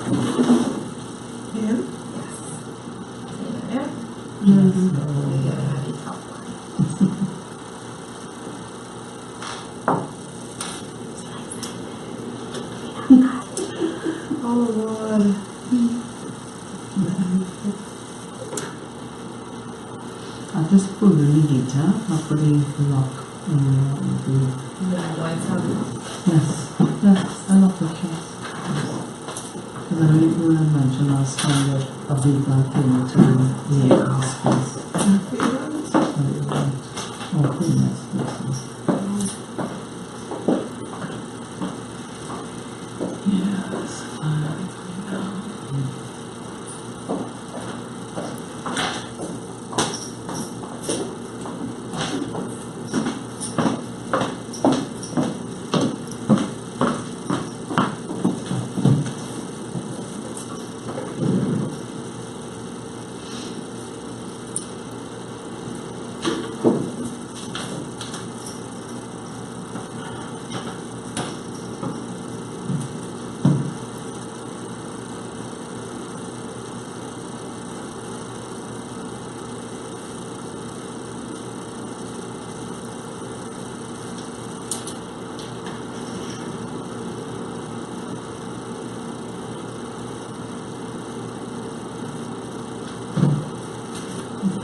Yes. There. Mm-hmm. We got a happy top line. Oh Lord. I'll just pull the radiator, not put the lock in the... The lights out. Yes, yes, I love the case. Because I know you had mentioned last time that a vehicle came into the space. Oh, goodness, yes. Yes, fire coming down.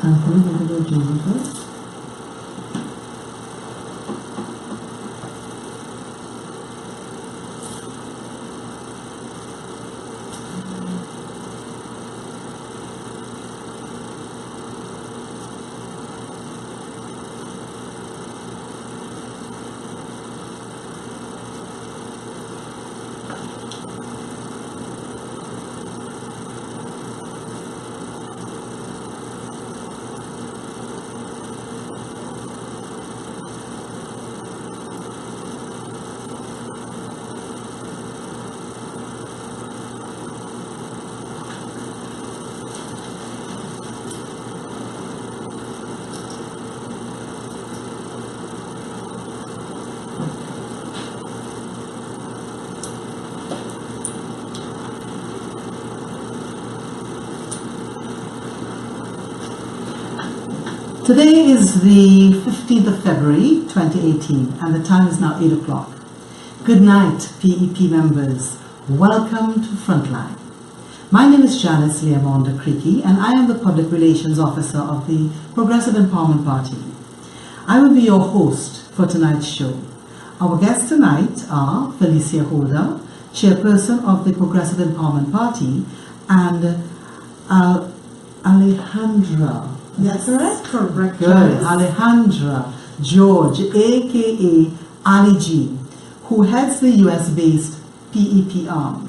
Thankfully, we have a good job. Today is the 15th of February 2018 and the time is now 8 o'clock. Good night, PEP members. Welcome to Frontline. My name is Janice Leamonda Creaky and I am the Public Relations Officer of the Progressive Empowerment Party. I will be your host for tonight's show. Our guests tonight are Felicia Holder, Chairperson of the Progressive Empowerment Party, and Alejandra. Yes, correct? Correct. Good. Alejandra George, aka Ali G, who heads the US-based PEP arm.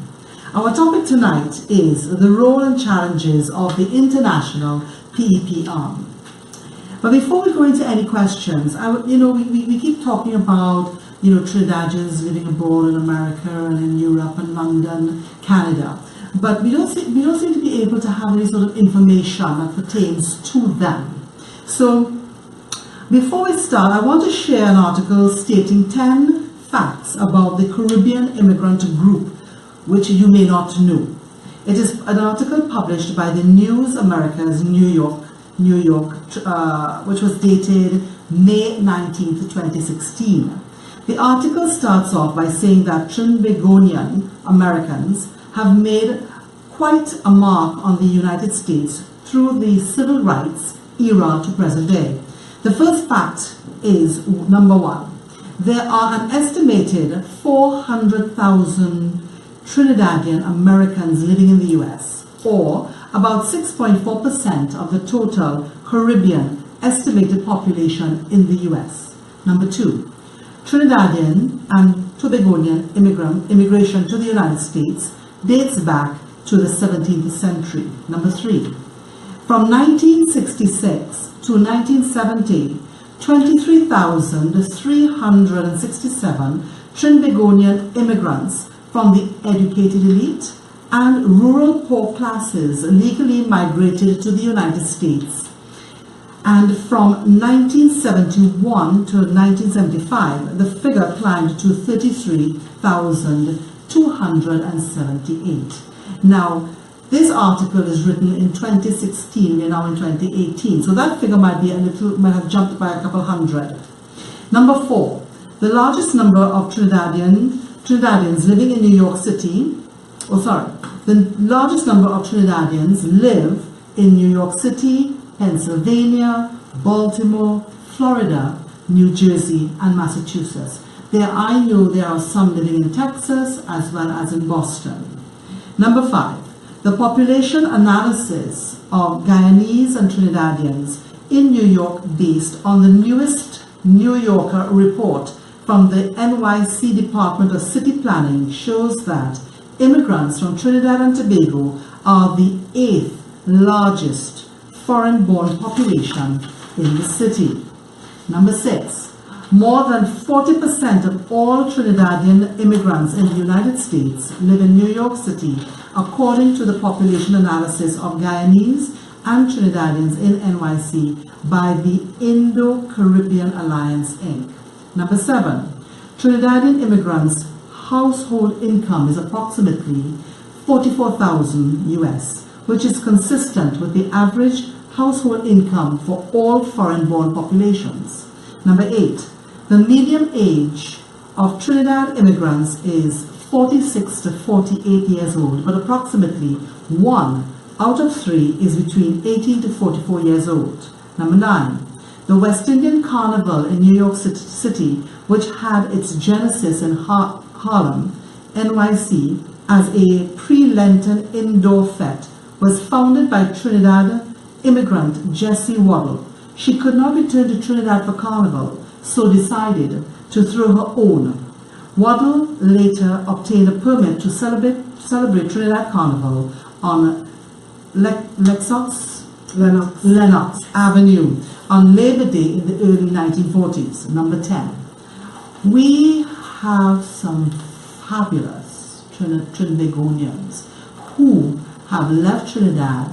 Our topic tonight is the role and challenges of the international PEP arm. But before we go into any questions, we keep talking about Trinidadians living abroad in America and in Europe and London, Canada. But we don't seem to be able to have any sort of information that pertains to them. So before we start, I want to share an article stating 10 facts about the Caribbean immigrant group which you may not know. It is an article published by the News Americas New York, which was dated May 19th, 2016. The article starts off by saying that Trinbagonian Americans have made quite a mark on the United States through the civil rights era to present day. The first fact is, number one, there are an estimated 400,000 Trinidadian Americans living in the US, or about 6.4% of the total Caribbean estimated population in the US. Number two, Trinidadian and Tobagonian immigration to the United States dates back to the 17th century. Number three, from 1966 to 1970, 23,367 Trinbagonian immigrants from the educated elite and rural poor classes legally migrated to the United States. And from 1971 to 1975, the figure climbed to 33,278. Now, this article is written in 2016, we're now in 2018, so that figure might have jumped by a couple hundred. Number 4, the largest number of Trinidadians living in New York City, the largest number of Trinidadians live in New York City, Pennsylvania, Baltimore, Florida, New Jersey, and Massachusetts. I know there are some living in Texas as well as in Boston. Number 5, the population analysis of Guyanese and Trinidadians in New York based on the newest New Yorker report from the NYC Department of City Planning shows that immigrants from Trinidad and Tobago are the 8th largest foreign-born population in the city. Number 6, more than 40% of all Trinidadian immigrants in the United States live in New York City, according to the population analysis of Guyanese and Trinidadians in NYC by the Indo-Caribbean Alliance, Inc. Number 7, Trinidadian immigrants' household income is approximately $44,000 US, which is consistent with the average household income for all foreign-born populations. Number 8, the median age of Trinidad immigrants is 46 to 48 years old, but approximately 1 out of 3 is between 18 to 44 years old. Number 9, the West Indian Carnival in New York City, which had its genesis in Harlem, NYC, as a pre-Lenten indoor fete, was founded by Trinidad immigrant Jessie Waddle. She could not return to Trinidad for Carnival, so decided to throw her own. Waddle later obtained a permit to celebrate Trinidad Carnival on Lenox Avenue on Labor Day in the early 1940s. Number 10. We have some fabulous Trinidadians who have left Trinidad,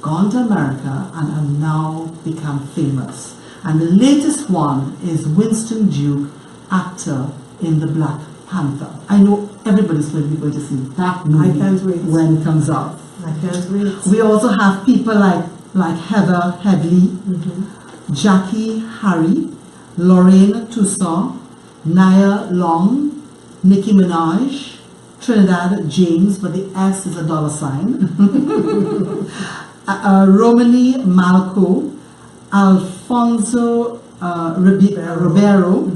gone to America, and have now become famous. And the latest one is Winston Duke, actor in The Black Panther. I know everybody's going to see that movie when it comes out. I can't wait. We also have people like Heather Headley, Jackie Harry, Lorraine Toussaint, Nia Long, Nicki Minaj, Trinidad James, but the S is a $, Romany Malco, Alfonso Ribeiro,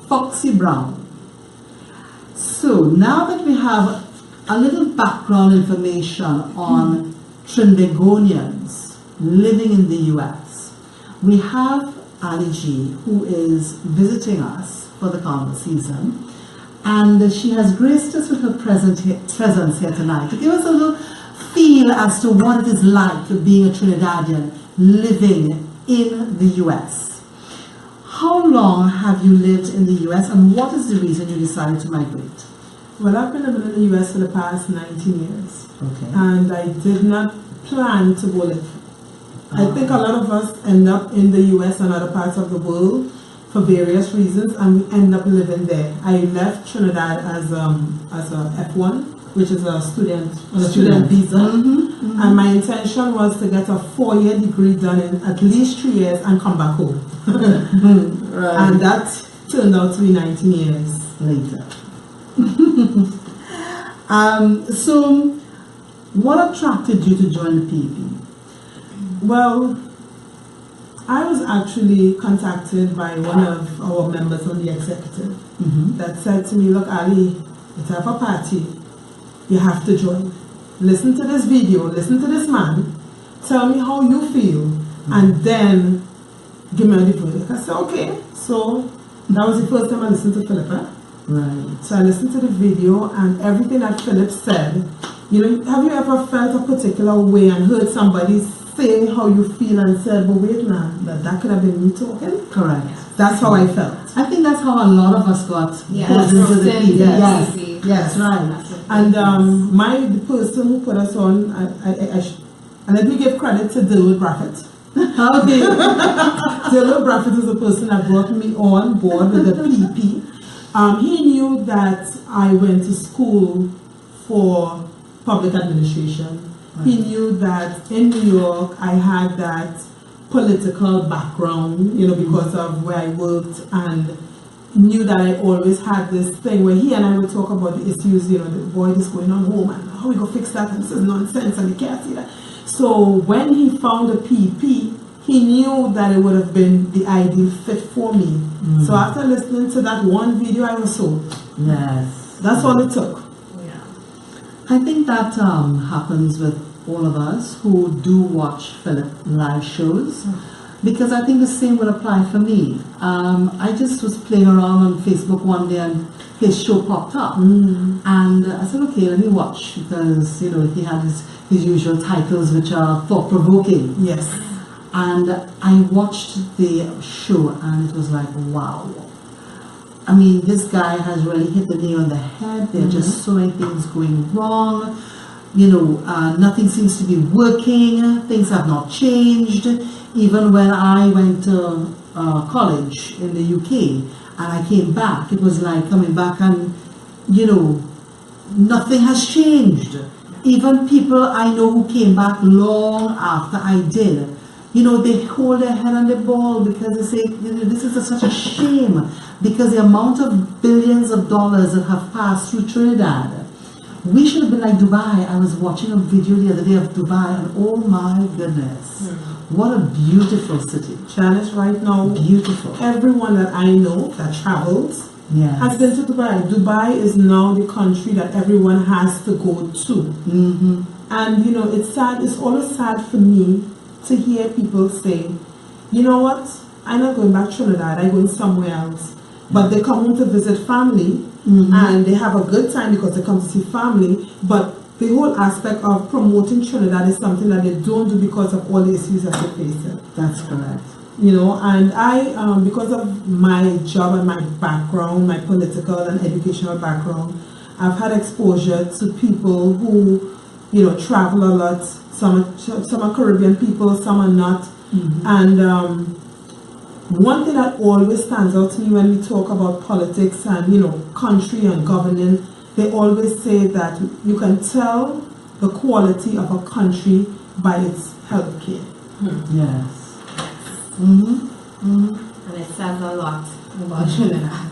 Foxy Brown. So now that we have a little background information on Trinidadians living in the US, we have Ali G, who is visiting us for the carnival season, and she has graced us with her presence here tonight to give us a little feel as to what it is like being a Trinidadian living in the US. How long have you lived in the US, and what is the reason you decided to migrate? Well, I've been living in the US for the past 19 years. Okay. And I did not plan to go live. I think a lot of us end up in the US and other parts of the world for various reasons, and we end up living there. I left Trinidad as a F1, which is a student visa, and my intention was to get a 4-year degree done in at least 3 years and come back home. Right. And that turned out to be 19 years later. So, what attracted you to join the PEP? Well, I was actually contacted by one of our members on the executive that said to me, look, Ali, let's have a party. You have to join. Listen to this video, listen to this man, tell me how you feel, and then give me the verdict. I said, okay. So that was the first time I listened to Philippa. Right. So I listened to the video, and everything that Philip said, you know, have you ever felt a particular way and heard somebody saying how you feel and said, but wait now, that could have been me talking? Correct. That's how I felt. I think that's how a lot of us got Yes. into the PEP. Yes. Yes, right. And the person who put us on, and let me give credit to Dilwood Braffett. Okay. Dilwood Braffett is the person that brought me on board with the PEP. He knew that I went to school for public administration. He knew that in New York I had that political background, because of where I worked, and knew that I always had this thing where he and I would talk about the issues, what is going on home and how we go fix that, and this is nonsense and we can't see that. So when he found a PEP, he knew that it would have been the ideal fit for me. So after listening to that one video, I was sold. Yes. That's all it took. Yeah. I think that happens with all of us who do watch Philip live shows, because I think the same will apply for me. I just was playing around on Facebook one day and his show popped up, and I said, okay, let me watch, because he had his usual titles, which are thought-provoking. Yes. And I watched the show and it was like, wow. I mean, this guy has really hit the nail on the head. There are just so many things going wrong. Nothing seems to be working. Things have not changed. Even when I went to college in the UK and I came back, it was like coming back and, nothing has changed. Even people I know who came back long after I did, they hold their head on the ball because they say, this is such a shame, because the amount of billions of dollars that have passed through Trinidad. We should have been like Dubai. I was watching a video the other day of Dubai, and oh my goodness, what a beautiful city. Janice, right now, Beautiful. everyone that I know that travels has been to Dubai. Dubai is now the country that everyone has to go to. And it's sad, it's always sad for me to hear people say, you know what, I'm not going back to Trinidad, I'm going somewhere else. But they come home to visit family, and they have a good time because they come to see family, but the whole aspect of promoting Trinidad is something that they don't do because of all the issues that they face. That's correct. And I, because of my job and my background, my political and educational background, I've had exposure to people who, travel a lot. Some are Caribbean people, some are not. And one thing that always stands out to me when we talk about politics and, country and governing, they always say that you can tell the quality of a country by its healthcare. Yes. And it says a lot about Trinidad.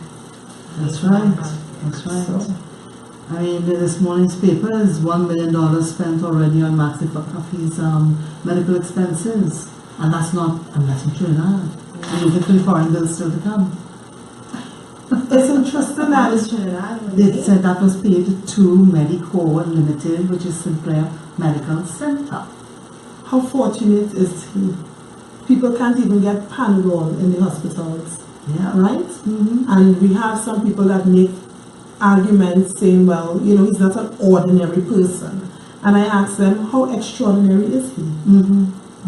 That's right. That's right. So, I mean, this morning's paper is $1 million spent already on Maxi Coffee's medical expenses, and that's in Trinidad. And you get foreign bills still to come. it's interesting That that was Trinidad. They said that was paid to Medico Limited, which is Sinclair Medical Center. how fortunate is he? People can't even get Panadol in the hospitals, Yeah. right? And we have some people that make arguments saying, well, he's not an ordinary person. And I ask them, how extraordinary is he?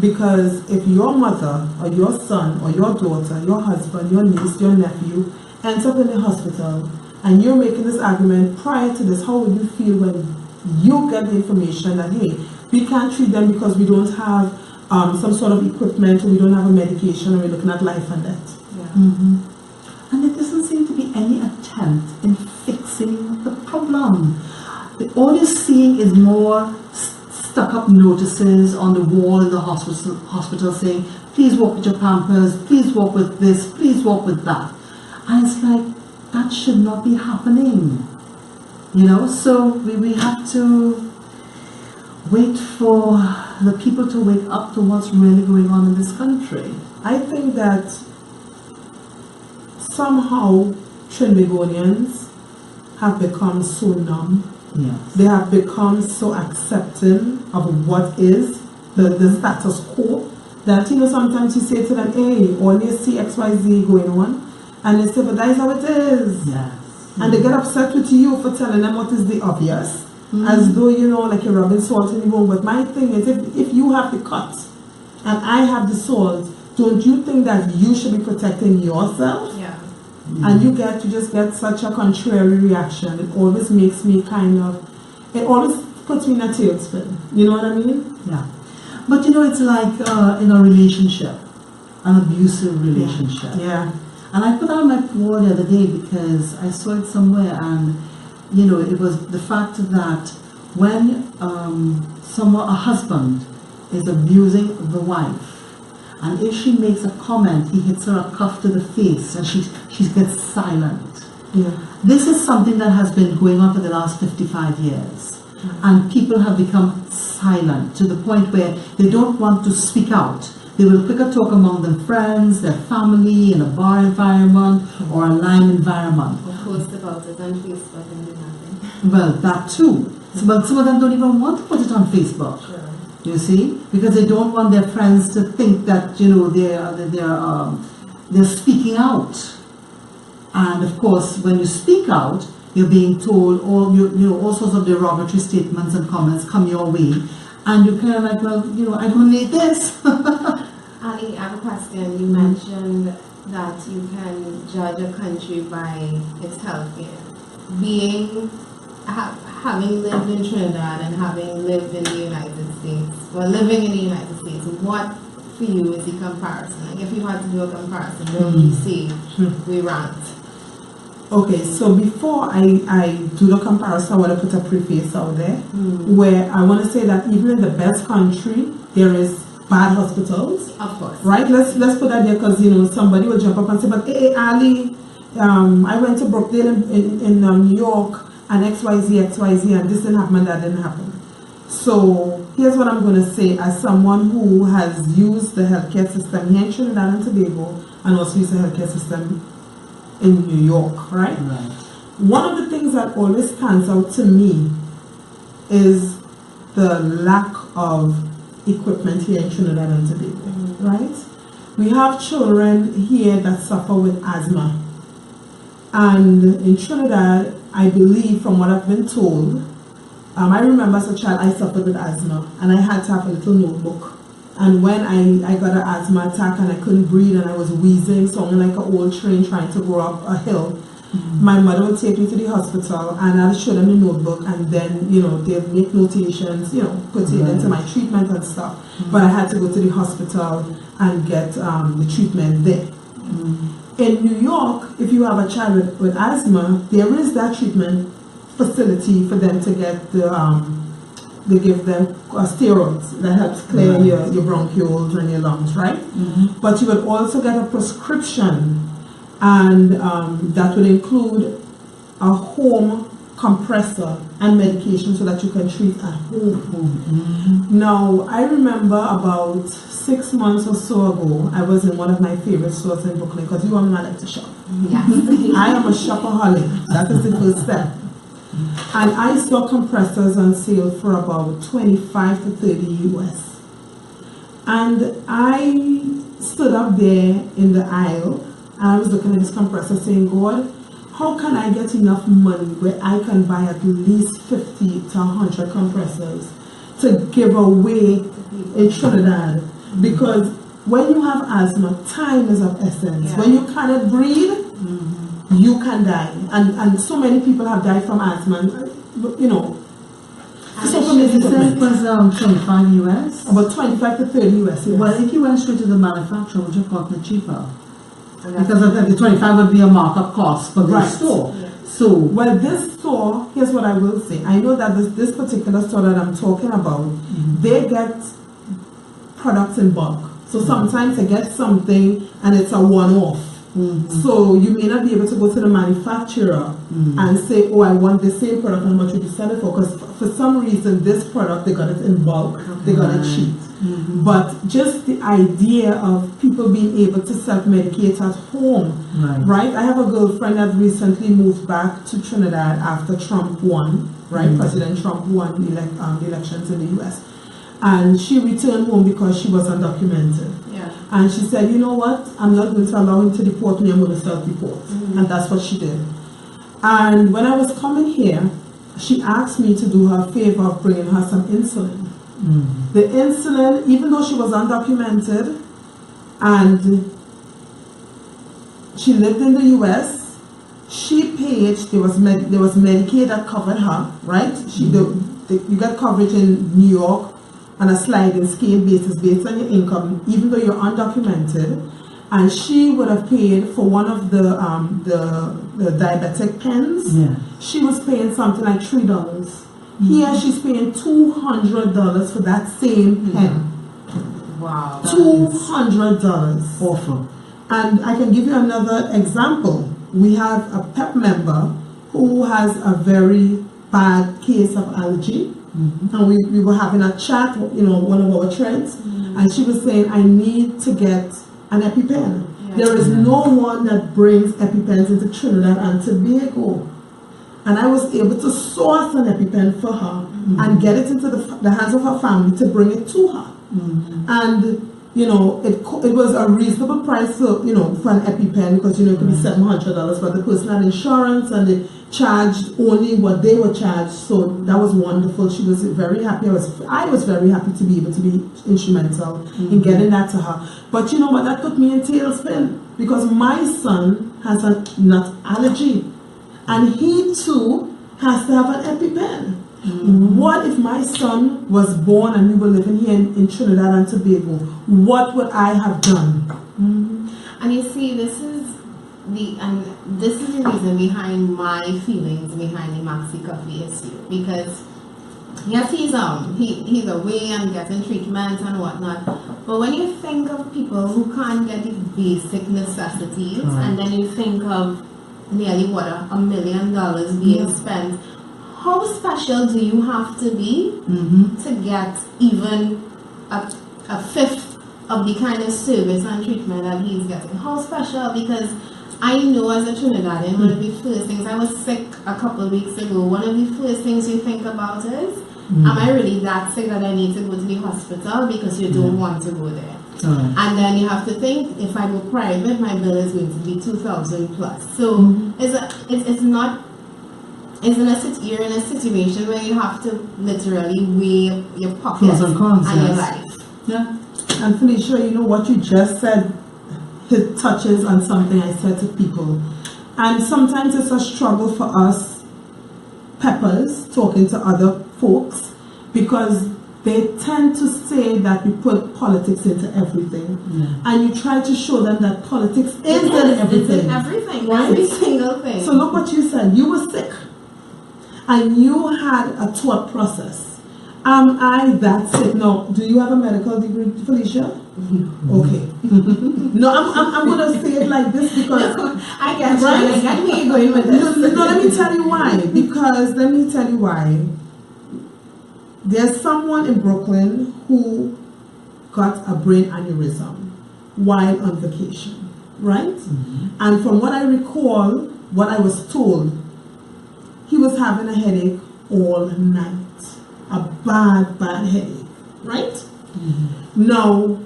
Because if your mother or your son or your daughter, your husband, your niece, your nephew ends up in the hospital and you're making this argument prior to this, how would you feel when you get the information that, hey, we can't treat them because we don't have some sort of equipment, or we don't have a medication, or we're looking at life and death? And there doesn't seem to be any attempt in fixing the problem. All you're seeing is more stuck-up notices on the wall in the hospital saying, please walk with your Pampers, please walk with this, please walk with that. And it's like, that should not be happening. So we have to wait for the people to wake up to what's really going on in this country. I think that somehow Trinbagonians have become so numb. Yes. They have become so accepting of what is the status quo that sometimes you say to them, hey, all you see XYZ going on, and they say, but that is how it is. Yes. And they get upset with you for telling them what is the obvious, as though like you're rubbing salt in the wound. But my thing is, if you have the cut and I have the salt, don't you think that you should be protecting yourself? Yeah. And you just get such a contrary reaction. It always makes me it always puts me in a tailspin. You know what I mean? Yeah. But it's like in a relationship, an abusive relationship. Yeah. And I put that on my wall the other day because I saw it somewhere, and it was the fact that when a husband is abusing the wife, and if she makes a comment, he hits her a cuff to the face, and she gets silent. Yeah. This is something that has been going on for the last 55 years. And people have become silent to the point where they don't want to speak out. They will quicker talk among their friends, their family, in a bar environment or a line environment. Or post about it on Facebook and do nothing. Well, that too. But some of them don't even want to put it on Facebook. Sure. You see, because they don't want their friends to think that they're speaking out. And of course, when you speak out, you're being told all sorts of derogatory statements and comments come your way, and you're kind of like, well, I don't need this. Ali, I have a question. You mentioned that you can judge a country by its healthcare. Having lived in Trinidad and having lived in the United States, living in the United States, what for you is the comparison? Like if you had to do a comparison, where would you say we ranked? Okay, so before I do the comparison, I want to put a preface out there where I want to say that even in the best country, there is bad hospitals. Of course. Right? Let's put that there because somebody will jump up and say, but hey Ali, I went to Brookdale in New York and XYZ and this didn't happen and that didn't happen. So here's what I'm going to say as someone who has used the healthcare system here in Trinidad and Tobago and also used the healthcare system in New York, right? One of the things that always stands out to me is the lack of equipment here in Trinidad and Tobago, right? We have children here that suffer with asthma. And in Trinidad, I believe from what I've been told, I remember as a child I suffered with asthma and I had to have a little notebook. And when I got an asthma attack and I couldn't breathe and I was wheezing, sounding like an old train trying to go up a hill, my mother would take me to the hospital and I'd show them the notebook and then, they'd make notations, put it into my treatment and stuff. But I had to go to the hospital and get the treatment there. In New York, if you have a child with asthma, there is that treatment facility for them to get they give them steroids that helps clear your bronchioles and your lungs, right? But you would also get a prescription, and that would include a home compressor and medication so that you can treat at home. Now, I remember about 6 months or so ago, I was in one of my favorite stores in Brooklyn because you all know I like to shop. Yes. I am a shopaholic. That is the first step. And I saw compressors on sale for about 25 to 30 US. And I stood up there in the aisle and I was looking at this compressor saying, God, how can I get enough money where I can buy at least 50 to 100 compressors to give away in Trinidad? Because when you have asthma, time is of essence. When you cannot breathe, you can die, and so many people have died from asthma. So for me, You said it was 25 US? about 25 to 30 US. Yes. Well, if you went straight to the manufacturer, would you have gotten it cheaper? Because the 25 would be a markup cost for the store. So, well, this store, here's what I will say. I know that this particular store that I'm talking about, they get products in bulk. So sometimes they get something and it's a one-off. So you may not be able to go to the manufacturer and say, oh, I want the same product and how much would you sell it for? Because for some reason, this product, they got it in bulk, they got it cheap. But just the idea of people being able to self-medicate at home, right? I have a girlfriend that recently moved back to Trinidad after Trump won, right? President Trump won the elections in the US. And she returned home because she was undocumented. And she said, you know what, I'm not going to allow him to deport me, I'm going to self-deport. And that's what she did. And when I was coming here, she asked me to do her a favor of bringing her some insulin. The insulin, even though she was undocumented and she lived in the US, she paid, there was Medicaid that covered her, right? You got coverage in New York on a sliding scale basis based on your income, even though you're undocumented. And she would have paid for one of the diabetic pens. She was paying something like $3. Here she's paying $200 for that same pen. Wow. $200. Awful. And I can give you another example. We have a PEP member who has a very bad case of allergy. And we were having a chat, one of our threads, and she was saying, I need to get an EpiPen. There is no one that brings EpiPens into Trinidad and Tobago. And I was able to source an EpiPen for her and get it into the hands of her family to bring it to her. And it was a reasonable price for an EpiPen, because it could be $700, but the person had insurance and they charged only what they were charged, so that was wonderful. She was very happy. I was very happy to be able to be instrumental in getting that to her. But you know what, that put me in tailspin, because my son has a nut allergy and he too has to have an EpiPen. What if my son was born and we were living here in Trinidad and Tobago? What would I have done? And you see, this is the reason behind my feelings behind the Maxi Coffee issue. Because yes, he's away and getting treatment and whatnot, but when you think of people who can't get the basic necessities, and then you think of nearly $1 million being spent, how special do you have to be to get even a fifth of the kind of service and treatment that he's getting? How special? Because I know as a Trinidadian, one of the first things, I was sick a couple of weeks ago, one of the first things you think about is, am I really that sick that I need to go to the hospital? Because you don't want to go there. And then you have to think, if I go private, my bill is going to be $2,000 plus. So you're in a situation where you have to literally weigh your pockets and your life. Yeah. And Felicia, what you just said, it touches on something I said to people. And sometimes it's a struggle for us peppers talking to other folks, because they tend to say that we put politics into everything. And you try to show them that politics is in everything. It's in everything, right? Every single thing. So look what you said. You were sick. And you had a thought process. Am I that sick? No. Do you have a medical degree, Felicia? Okay. No, I'm going to say it like this because... I get you. I get where you're going with this. No, let me tell you why. Because, let me tell you why. There's someone in Brooklyn who got a brain aneurysm while on vacation, right? And from what I recall, what I was told, he was having a headache all night. A bad headache, right? Now,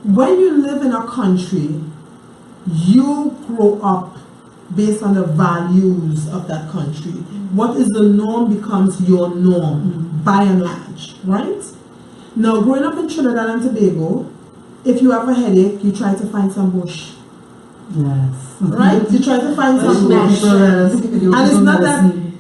when you live in a country, you grow up based on the values of that country. What is the norm becomes your norm, by and large, right? Now, growing up in Trinidad and Tobago, if you have a headache, you try to find some bush. Yes. Right? You try to find some bush. And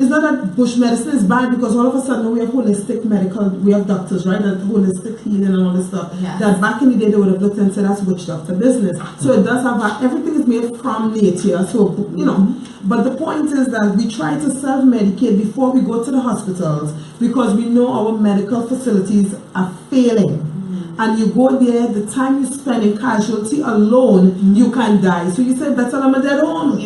it's not that bush medicine is bad, because all of a sudden we have holistic medical, we have doctors, right? That holistic healing and all this stuff. Yes. That back in the day they would have looked and said that's witch doctor business. So it does have everything is made from nature. So but the point is that we try to self-medicate before we go to the hospitals, because we know our medical facilities are failing. And you go there, the time you spend in casualty alone, you can die. So you say, better let me dead home.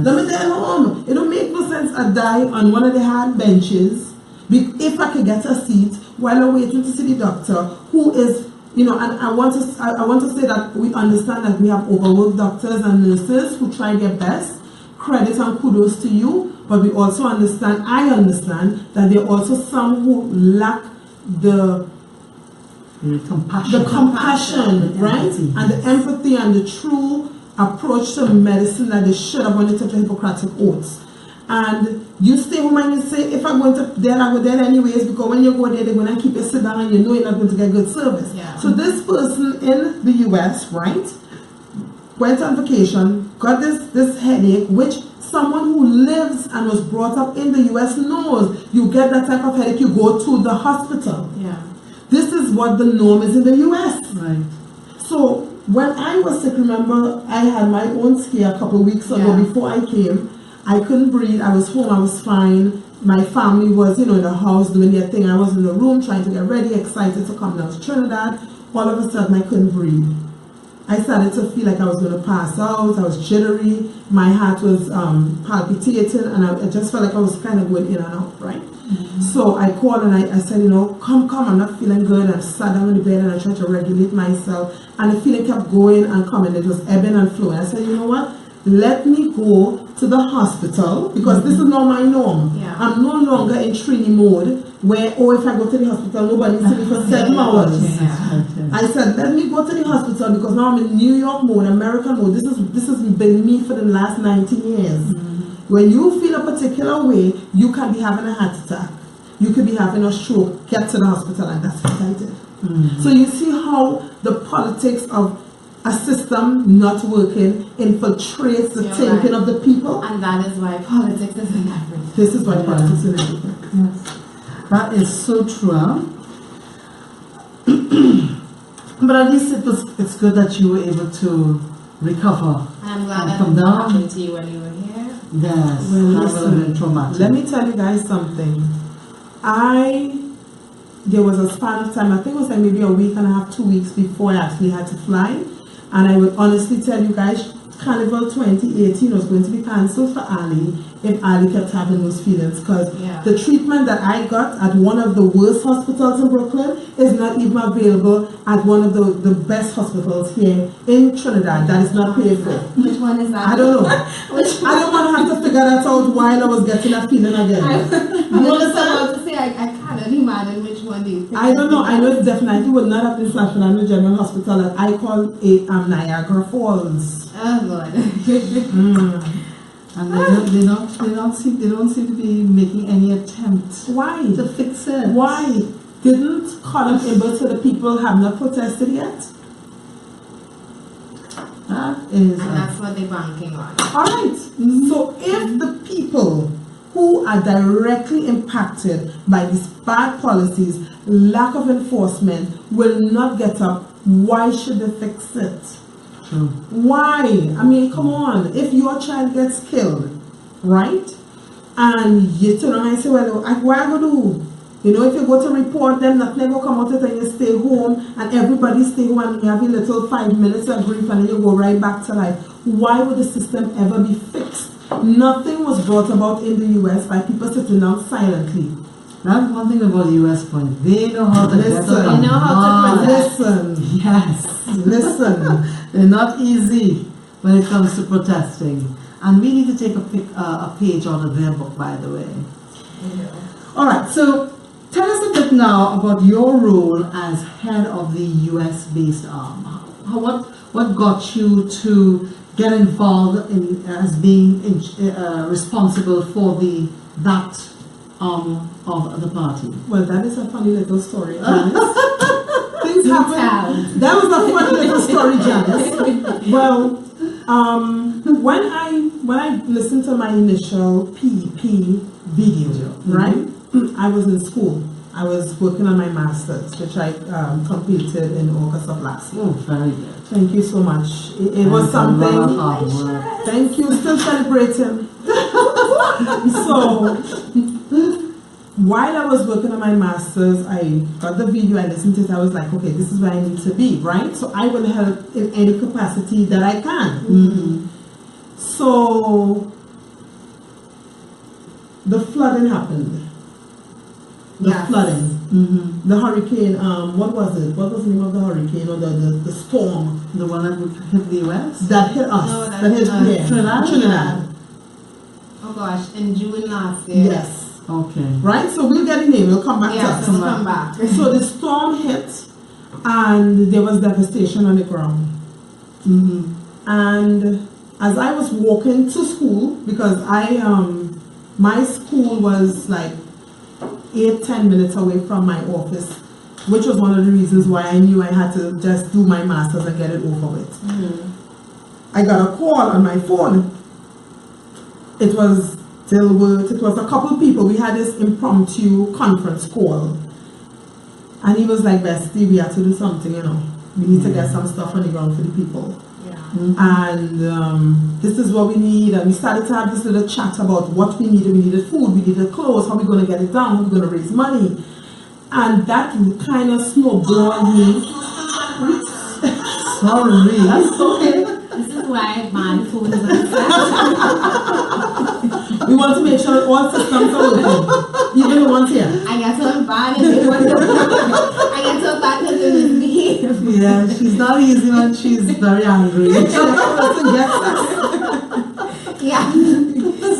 Let me dead home. It don't make no sense I die on one of the hard benches, if I could get a seat while I'm waiting to see the doctor, who is, and I want to say that we understand that we have overworked doctors and nurses who try their best. Credit and kudos to you, but we also understand, I understand, that there are also some who lack the compassion, right? And the empathy and the true approach to medicine that they should have when they took the Hippocratic oaths. And you stay home and you say, if I'm going to there, I go there anyways, because when you go there, they're going to keep you sit down and you know you're not going to get good service. So this person in the US, right, went on vacation, got this headache, which someone who lives and was brought up in the US knows. You get that type of headache, you go to the hospital. This is what the norm is in the US. Right. So when I was sick, remember, I had my own scare a couple of weeks ago before I came, I couldn't breathe. I was home. I was fine. My family was, in the house doing their thing. I was in the room trying to get ready, excited to come down to Trinidad. All of a sudden, I couldn't breathe. I started to feel like I was going to pass out. I was jittery. My heart was palpitating, and I just felt like I was kind of going in and out, right? Mm-hmm. So I called and I said, come, I'm not feeling good. I sat down in the bed and I tried to regulate myself. And the feeling kept going and coming. It was ebbing and flowing. I said, you know what? Let me go to the hospital, because this is not my norm. Yeah. I'm no longer in Trini mode where, if I go to the hospital, nobody sees me for 7 hours. Yeah. I said, let me go to the hospital, because now I'm in New York mode, American mode. This has been me for the last 19 years. Mm-hmm. When you feel a particular way, you can be having a heart attack. You could be having a stroke. Get to the hospital, and that's what I did. Mm-hmm. So you see how the politics of a system not working infiltrates the thinking of the people. And that is why politics is in everything. This is why politics is in everything. Yes. That is so true. Huh? But at least it's good that you were able to recover. I'm glad that come it down. happened to you when you were here. Yes. Well, That would have been traumatic. let me tell you guys something. There was a span of time, I think it was like maybe a week and a half, 2 weeks before I actually had to fly. And I would honestly tell you guys, Carnival 2018 was going to be cancelled for Ali if Ali kept having those feelings, because the treatment that I got at one of the worst hospitals in Brooklyn is not even available at one of the best hospitals here in Trinidad that is not paid for. Which one is that? I don't know. I don't want to have to figure that out while I was getting that feeling again. I'm just about to say, I cannot imagine which one do you think. I don't know. I know it definitely would not have been San Fernando General Hospital that I call Niagara Falls. Oh Lord. And they don't seem to be making any attempt Why? to fix it. Why? Didn't Colin Ibbott the people have not protested yet? That is. And that's what they're banking on. Alright. So if the people who are directly impacted by these bad policies, lack of enforcement, will not get up, why should they fix it? True. Why? I mean, come on. If your child gets killed, right? And you turn around and say, well, what am I going to do? If you go to report them, nothing will come out of it, and you stay home, and everybody stay home, and you have a little 5 minutes of grief, and then you go right back to life. Why would the system ever be fixed? Nothing was brought about in the US by people sitting down silently. That's one thing about the US point. They know how to Listen. They know how to protest. Listen. Yes. Listen. They're not easy when it comes to protesting. And we need to take a page out of their book, by the way. All right, so tell us a bit now about your role as head of the US-based arm. What got you to get involved in as being responsible for that arm of the party? Well, that is a funny little story, Janice. Things happen. That was a funny little story, Janice. Well, when I listened to my initial PEP video, right? I was in school. I was working on my master's, which I completed in August of last year. Oh, very good. Thank you so much. It was something. Thank you. Still celebrating. So, while I was working on my master's, I got the video, I listened to it, I was like, okay, this is where I need to be, right? So I will help in any capacity that I can. Mm-hmm. So, the flooding happened. The flooding. Mm-hmm. The hurricane, what was it? What was the name of the hurricane or the storm? The one that would hit the US? That hit us. No, that hit Trinidad. Oh gosh, in June last year. Yes. Okay. Right? So we'll get in there. We'll come back to us. Let's come back. So the storm hit and there was devastation on the ground. Mm-hmm. And as I was walking to school, because my school was like 8-10 minutes away from my office, which was one of the reasons why I knew I had to just do my master's and get it over with. Mm-hmm. I got a call on my phone. It was Dilworth, it was a couple people. We had this impromptu conference call. And he was like, Bestie, we have to do something, We need to get some stuff on the ground for the people. Yeah. and this is what we need, and we started to have this little chat about what we needed. We needed food, we needed clothes, how we going to get it done, how we going to raise money, and that kind of snowballed me. Sorry, That's okay. This is why my phone is on. We want to make sure all systems are working, even the ones here. I get so bad and they want to. I get so bad because they misbehave. yeah, she's not easy when she's very angry. Yeah.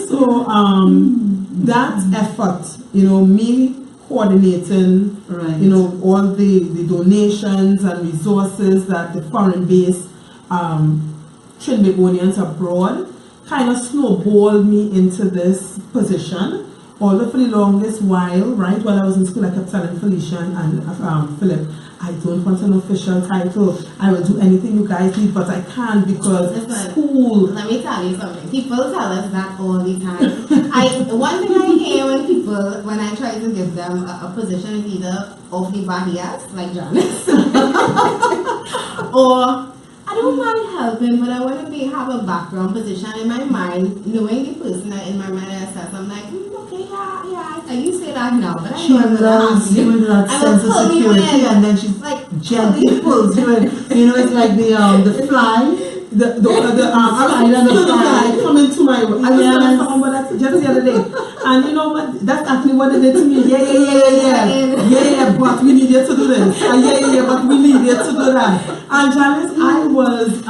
So that effort, me coordinating, Right. all the donations and resources that the foreign-based Trinbagonians abroad kind of snowballed me into this position. Although for the longest while, right, while I was in school, I kept telling Felicia and Philip, I don't want an official title. I will do anything you guys need, but I can't because Listen, school. Let me tell you something. People tell us that all the time. One thing I hear when I try to give them a position is either off the barriers, like Janice, or I don't mind helping, but I want to have a background position in my mind, knowing the person in my mind I assess. I'm like, okay, yeah, you say that now, but I She know I'm gonna loves ask you with that I sense will of pull you security, in. and then she's Like, gently pulls you in. It's like the fly. The fly come into my way. I was telling someone about that just the other day. And you know what? That's actually what they did to me. Yeah, but we needed to do this. Yeah, but we needed to do that. And Janice, I was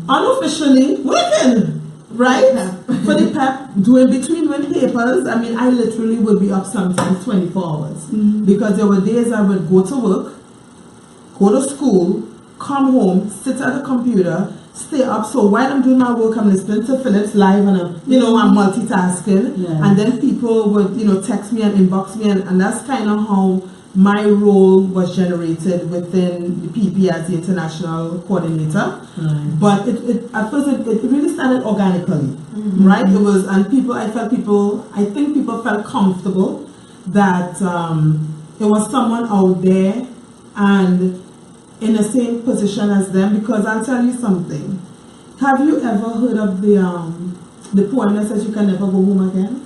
unofficially working, right? For the PEP, doing between papers. I mean, I literally would be up sometimes 24 hours. Because there were days I would go to work, go to school, come home, sit at the computer, stay up. So while I'm doing my work, I'm listening to Philip's live and I'm multitasking. Yeah. And then people would, text me and inbox me, and that's kind of how my role was generated within the PP as the international coordinator. Right. But at first it really started organically, right? It was, and I think people felt comfortable that it was someone out there and in the same position as them, because I'll tell you something. Have you ever heard of the poem that says you can never go home again?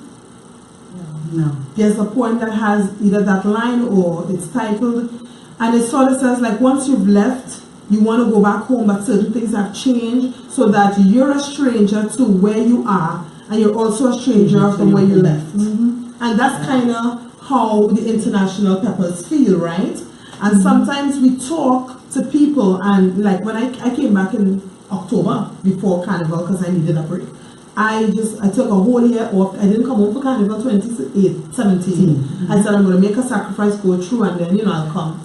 No. There's a poem that has either that line or it's titled, and it sort of says like once you've left, you want to go back home, but certain things have changed so that you're a stranger to where you are, and you're also a stranger from where you left. And that's kind of how the international peppers feel, right? And sometimes we talk to people, and like when I came back in October before Carnival because I needed a break, I took a whole year off. I didn't come home for Carnival 2017. I said I'm going to make a sacrifice, go through, and then I'll come.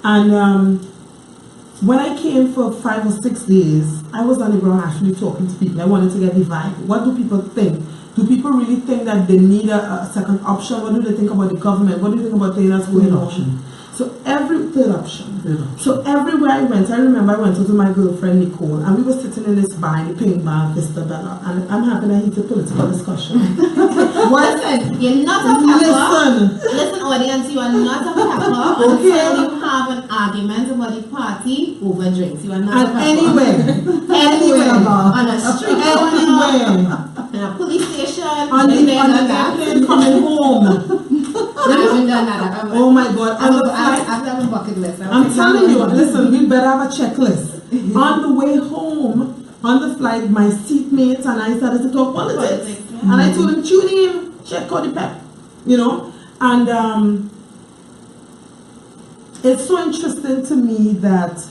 And when I came for 5 or 6 days, I was on the ground actually talking to people. I wanted to get the vibe. What do people think? Do people really think that they need a second option? What do they think about the government? What do you think about things that's going on? So third option. So everywhere I went, I remember I went to my girlfriend Nicole, and we were sitting in this bar, the Pink Bar, Vista Bella, and I'm happy that it's a political discussion. Listen, you're not a pepper. Listen, audience, you are not a pepper until you have an argument about the party over drinks. You are not a pepper. Anywhere. On a street corner, in a police station, on the airplane coming home. I haven't done that. Oh my God. I have a bucket list. I'm telling you, listen, we better have a checklist. On the way home, on the flight, my seatmates and I started to talk politics. And I told them, tune in, check out the PEP. And it's so interesting to me that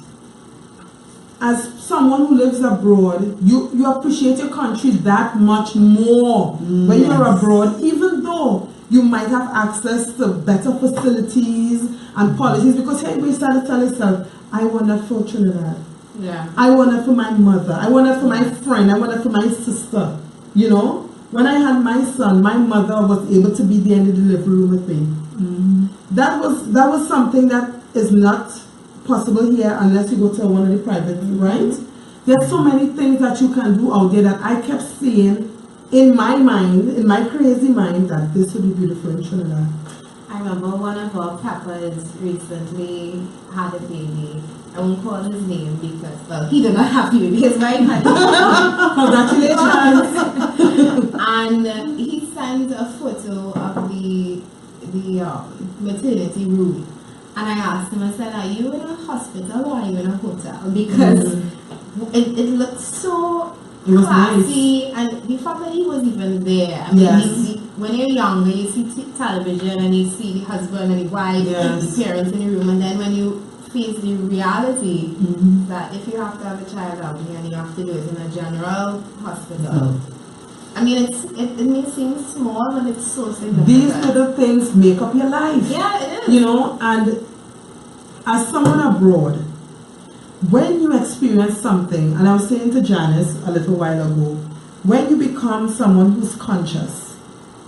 as someone who lives abroad, you appreciate your country that much more when you're abroad, even though you might have access to better facilities and policies, because hey, we started telling yourself, I want that for Trinidad. Yeah. I want that for my mother. I want that for my friend. I want that for my sister. When I had my son, my mother was able to be there in the delivery room with me. That was something that is not possible here unless you go to one of the private, right? There's so many things that you can do out there that I kept seeing in my mind, in my crazy mind, that this would be beautiful in Trinidad. I remember one of our peppers recently had a baby. I won't call his name because, well, he did not have the baby. His wife had it. Congratulations! And he sent a photo of the maternity room. And I asked him, I said, are you in a hospital or are you in a hotel? Because it looked so It was classy, and the fact that he was even there. I mean, Yes. when you're younger, you see television and you see the husband and the wife and Yes. the parents in the room, and then when you face the reality that if you have to have a child out here and you have to do it in a general hospital. I mean, it may seem small, but it's so significant. These little things make up your life. Yeah, it is. You know, and as someone abroad, when you experience something, and I was saying to Janice a little while ago, when you become someone who's conscious,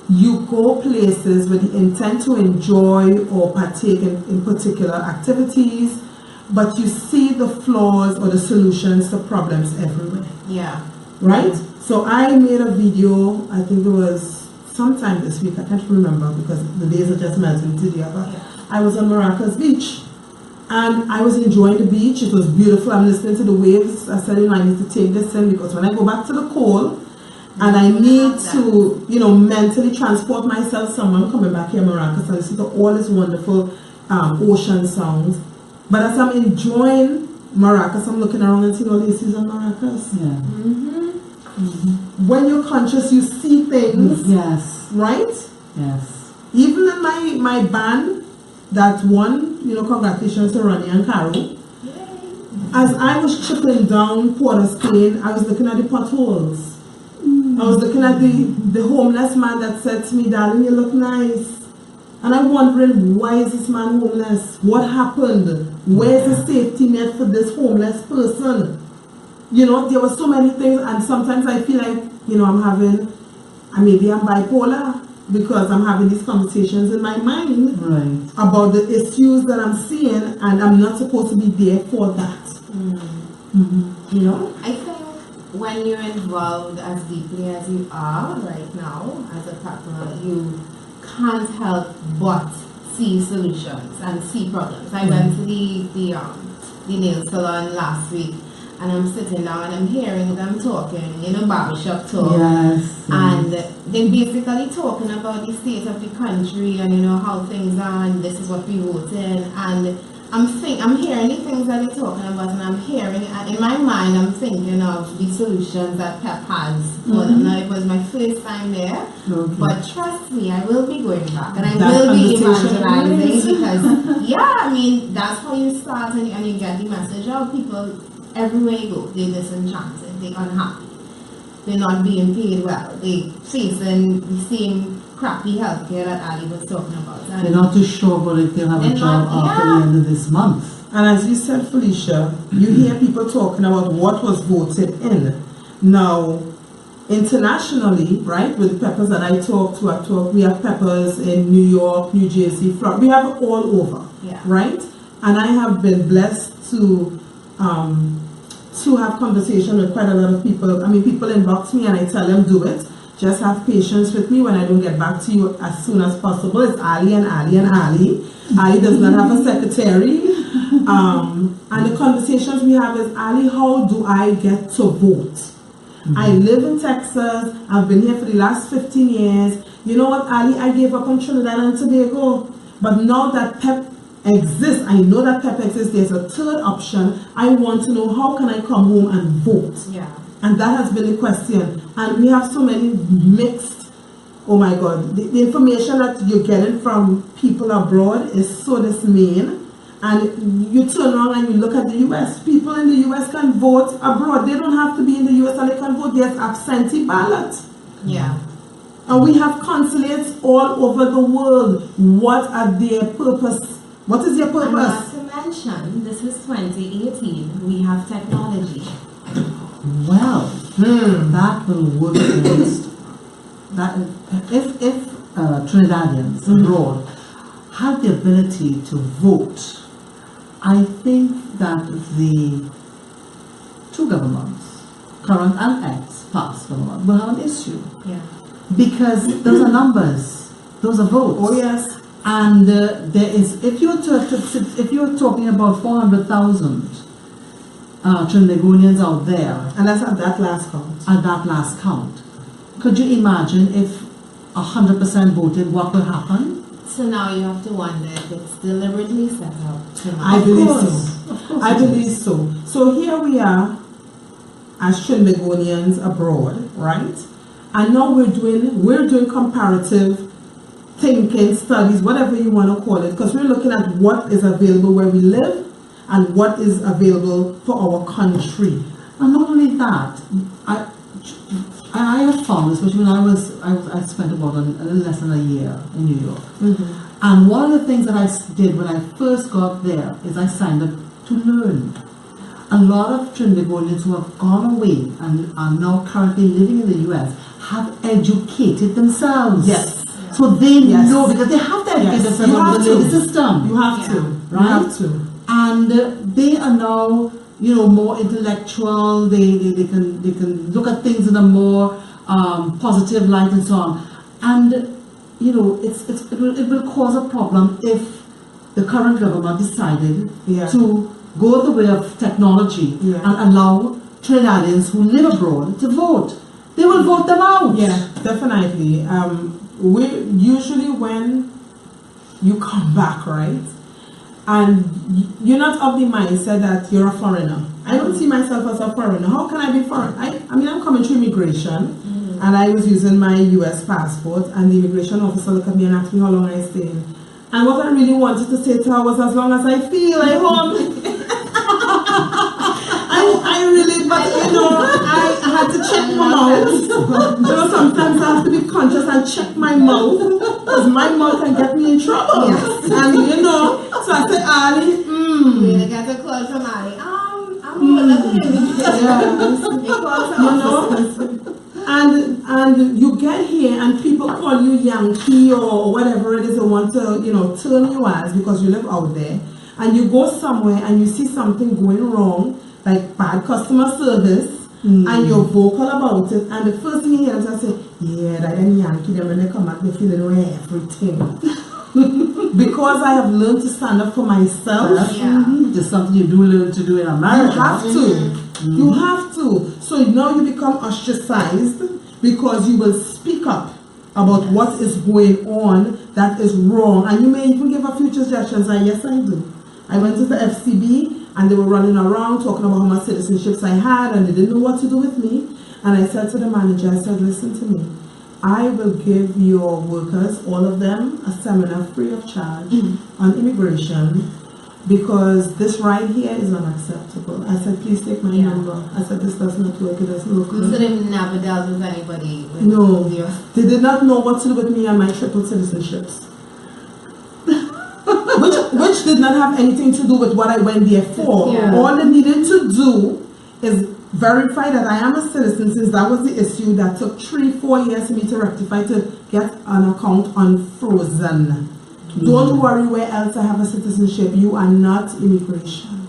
you go places with the intent to enjoy or partake in particular activities, but you see the flaws or the solutions to problems everywhere. Yeah. Right? So I made a video, I think it was sometime this week, I can't remember because the days are just melting together. Yeah. I was on Maracas Beach and I was enjoying the beach. It was beautiful. I'm listening to the waves. I said, I need to take this in because when I go back to the coal and I need to, mentally transport myself somewhere, I'm coming back here Maracas and listen to all these wonderful ocean sounds. But as I'm enjoying Maracas, I'm looking around and seeing all these on Maracas. Yeah. When you're conscious, you see things, Yes. right? Yes. Even in my band, that one, congratulations to Ronnie and Carol. As I was chipping down Porter's Plain, I was looking at the potholes. I was looking at the homeless man that said to me, darling, you look nice. And I'm wondering, why is this man homeless? What happened? Where's the safety net for this homeless person? There were so many things, and sometimes I feel like, maybe I'm bipolar because I'm having these conversations in my mind about the issues that I'm seeing, and I'm not supposed to be there for that. I think when you're involved as deeply as you are right now as a partner, you can't help but see solutions and see problems. I went to the nail salon last week, and I'm sitting down and I'm hearing them talking, barbershop talk. Yes. And they're basically talking about the state of the country and how things are, and this is what we voted. And I'm hearing the things that they're talking about, and I'm hearing, and in my mind, I'm thinking of the solutions that PEP has for them. Now, it was my first time there, but trust me, I will be going back, and I will be evangelizing because, that's how you start and you get the message out. People, everywhere you go, they're disenchanted, they're unhappy, they're not being paid well, they're facing the same crappy healthcare that Ali was talking about. And they're not too sure about if they'll have a job after the end of this month. And as you said, Felicia, you hear people talking about what was voted in. Now, internationally, right, with the peppers that I talk to, we have peppers in New York, New Jersey, Florida. We have it all over, right? And I have been blessed to have conversation with quite a lot of people. People inbox me and I tell them, do it. Just have patience with me when I don't get back to you as soon as possible. It's Ali and Ali and Ali. Ali does not have a secretary. And the conversations we have is, Ali, how do I get to vote? I live in Texas. I've been here for the last 15 years. You know what, Ali? I gave up on Trinidad and Tobago. But now that PEP exists, I know that PEP exists, there's a third option. I want to know, how can I come home and vote? And that has been the question. And we have so many mixed, oh my God, the information that you're getting from people abroad is so dismaying. And you turn around and you look at the US, people in the US can vote abroad. They don't have to be in the US and they can vote. There's absentee ballot. And we have consulates all over the world. What are their purpose? What is their purpose? And not to mention, this was 2018. We have technology. Well, that will work against that. If Trinidadians abroad have the ability to vote, I think that the two governments, current and ex-past government, will have an issue. Because those are numbers, those are votes. Oh yes. And there is, if you're talking about 400,000 Trinidadians out there And that's at that last count. at that last count, could you imagine if 100% voted, what would happen? So now you have to wonder if it's deliberately set up to I not. believe course. so. Of course I it is. believe so. So here we are as Trinidadians abroad, right? And now we're doing comparative thinking, studies, whatever you want to call it, because we're looking at what is available where we live and what is available for our country. And not only that, I have found, especially when I spent about a little less than a year in New York. And one of the things that I did when I first got there is I signed up to learn. A lot of Trinidadians who have gone away and are now currently living in the US have educated themselves. Yes. So they Yes. know, because they have to educate Yes. themselves You about have the legal to. system. You have to. Right? You have to. And they are now, more intellectual. They can look at things in a more positive light and so on. And it will cause a problem if the current government decided Yeah. to go the way of technology Yeah. and allow Trinidadians who live abroad to vote. They will vote them out. Yeah, definitely. We usually, when you come back, right, and you're not of the mindset that you're a foreigner. I don't see myself as a foreigner. How can I be foreign? I mean, I'm coming through immigration, and I was using my U.S. passport, and the immigration officer looked at me and asked me how long I stayed. And what I really wanted to say to her was, as long as I feel like home. I really, but I had to check my mouth. Sometimes I have to be conscious and check my mouth, because my mouth can get me in trouble. Yes. And so I said, Ali, Really get a call from Ali. I'm looking and you get here and people call you Yankee or whatever it is they want to, turn you as, because you live out there, and you go somewhere and you see something going wrong, like bad customer service, and you're vocal about it, and the first thing you hear is say, yeah, that them Yankee, them when they come back, they feel they know everything. Because I have learned to stand up for myself. Yeah. It's something you do learn to do in America. You have to. You have to. So now you become ostracized because you will speak up about what is going on that is wrong. And you may even give a few suggestions. And yes, I do. I went to the FCB and they were running around talking about how much citizenships I had and they didn't know what to do with me. And I said to the manager, I said, listen to me. I will give your workers, all of them, a seminar free of charge on immigration, because this right here is unacceptable. I said, please take my number. I said, this does not work. It doesn't look So good. they've never dealt with anybody with No, your they did not know what to do with me and my triple citizenships. which did not have anything to do with what I went there for. Yeah. All they needed to do is verify that I am a citizen, since that was the issue that took 3-4 years for me to rectify, to get an account unfrozen. Don't worry where else I have a citizenship. You are not immigration.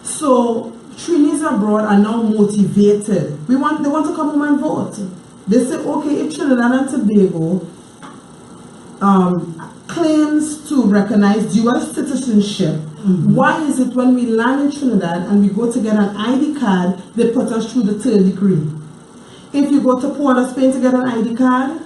So Trinis abroad are now motivated. They want to come home and vote. They say, okay, if Trinidad and Tobago claims to recognize dual citizenship, why is it when we land in Trinidad and we go to get an ID card, they put us through the 3rd degree? If you go to Port of Spain to get an ID card,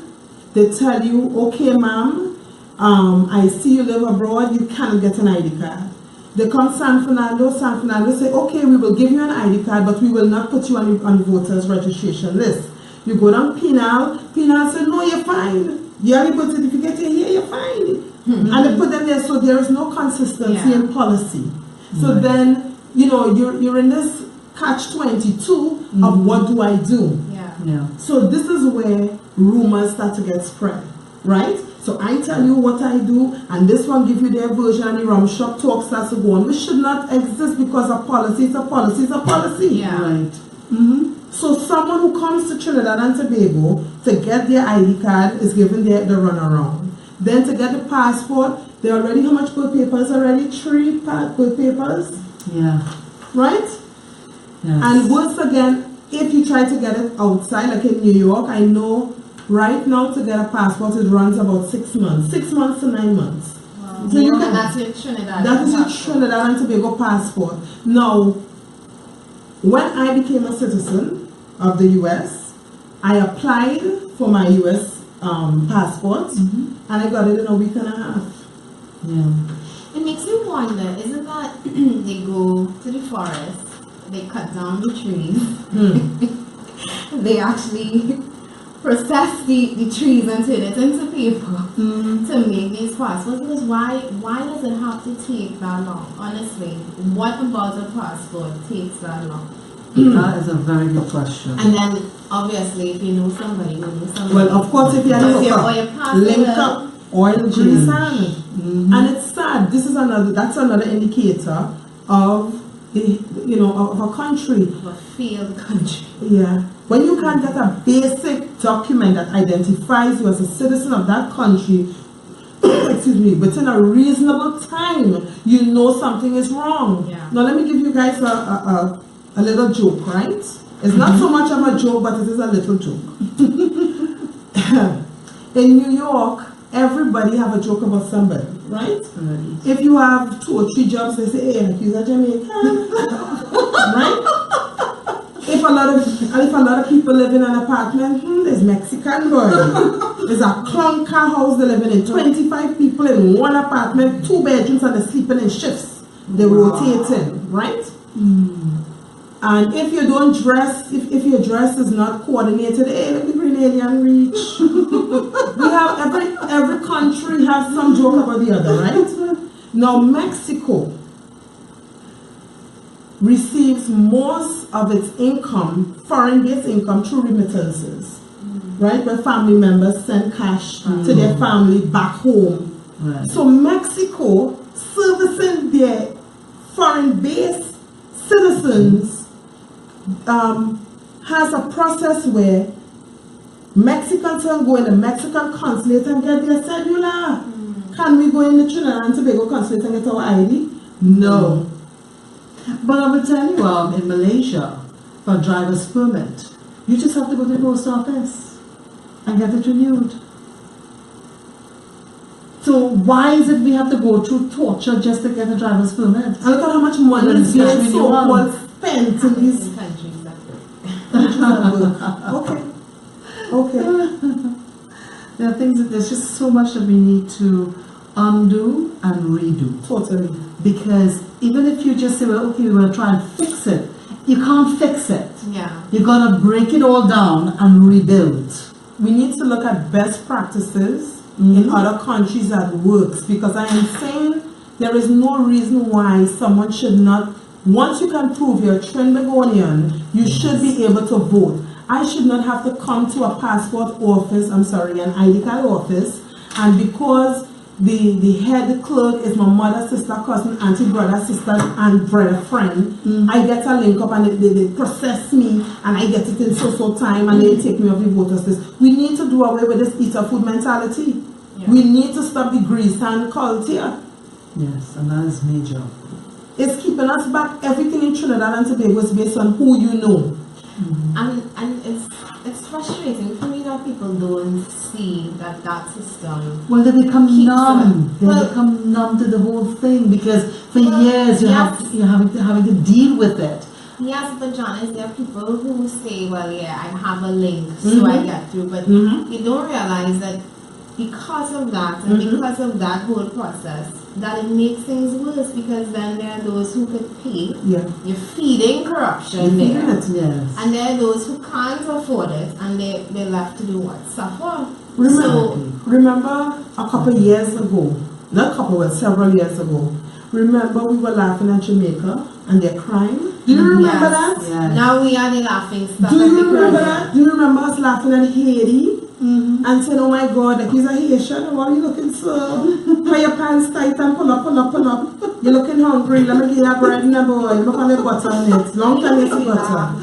they tell you, okay, ma'am, I see you live abroad, you cannot get an ID card. They come San Fernando say, okay, we will give you an ID card, but we will not put you on the voters registration list. You go down Penal say, no, you're fine. You have a birth certificate here, you're fine. And they put them there, so there is no consistency in policy. So then, you're in this catch-22 of what do I do? Yeah. So this is where rumors start to get spread, right? So I tell you what I do, and this one give you their version, and the rum shop talk starts to go on, which should not exist, because a policy is a policy is a policy. Yeah. Right. So someone who comes to Trinidad and Tobago to get their ID card is given the runaround. Then to get the passport, they already, how much birth papers already? 3 birth papers, Yeah. right? Yes. And once again, if you try to get it outside, like in New York, I know Right now, to get a passport, it runs about 6 months. 6 months to 9 months. Wow. So you And can, that's your Trinidad. that is your passport. Trinidad and Tobago passport. Now, when I became a citizen of the US, I applied for my US passport, and I got it in a week and a half. Yeah. It makes me wonder, isn't that they go to the forest, they cut down the trees, they actually process the trees and turn it into paper to make these passports? Because why does it have to take that long? Honestly, what about a passport takes that long? That is a very good question. And then obviously if you know somebody, you know somebody. Well, of course, if you're Because your local, oil passport, link up, oil Change. change. And it's sad. That's another indicator of of a country. of a failed country. Yeah. When you can't get a basic document that identifies you as a citizen of that country, excuse me, within a reasonable time, you know something is wrong. Yeah. Now let me give you guys a little joke, right? It's not so much of a joke, but it is a little joke. In New York, everybody have a joke about somebody, right? Right. If you have 2 or 3 jobs, they say, hey, he's a Jamaican. Right? If a lot of people live in an apartment, there's Mexican boy. There's a clunker house, they're living in 25 people in one apartment, 2 bedrooms, and they're sleeping in shifts. They're rotating, right? And if you don't dress, if your dress is not coordinated, hey, let me bring alien reach. We have every country has some joke about the other, right? Now Mexico receives most of its income, foreign-based income, through remittances, right? Where family members send cash to their family back home. Right. So Mexico, servicing their foreign-based citizens, has a process where Mexicans can go in the Mexican consulate and get their cellular. Can we go in the Trinidad and Tobago consulate and get our ID? No. But I will tell you, in Malaysia, for a driver's permit, you just have to go to the post office and get it renewed. So why is it we have to go through torture just to get a driver's permit? And look at how much money Well, is it's being really so-called spent in these In countries that Okay. Okay. There are things that there's just so much that we need to undo and redo. Totally. Because even if you just say, well, okay, we're going to try and fix it, you can't fix it. Yeah. You're going to break it all down and rebuild. We need to look at best practices in other countries that works, because I am saying there is no reason why someone should not, once you can prove you're a Trinbagonian, you should be able to vote. I should not have to come to a passport office, an ID card office, and because the head clerk is my mother, sister, cousin, auntie, brother, sister, and brother friend, I get a link up and they process me and I get it in so time and they take me off the voters list. We need to do away with this eater food mentality. Yeah. We need to stop the grease and culture. Yes, and that is major. It's keeping us back. Everything in Trinidad and Tobago is based on who you know. And it's frustrating for me that people don't see that system. Well, they become Keeps numb. them. They Well- become numb to the whole thing because for years yes. you're having to deal with it. Yes, but Janice, there are people who say, well, yeah, I have a link, so I get through. But you don't realize that because of that and because of that whole process, that it makes things worse, because then there are those who could pay. Yeah. You're feeding corruption there. Yes. And there are those who can't afford it, and they're left to do what? Suffer. Remember a couple years ago, not a couple, but several years ago, remember we were laughing at Jamaica and their crime? Do you remember that? Yes. Now we are the laughing stock. Do of you the remember Caribbean. that? Do you remember us laughing at Haiti? And saying, oh my God, like he's a Haitian, why are you looking so? Put your pants tight and pull up. You're looking hungry, let me give you a bread and a boy. Look on the butter on it. Long time you see butter.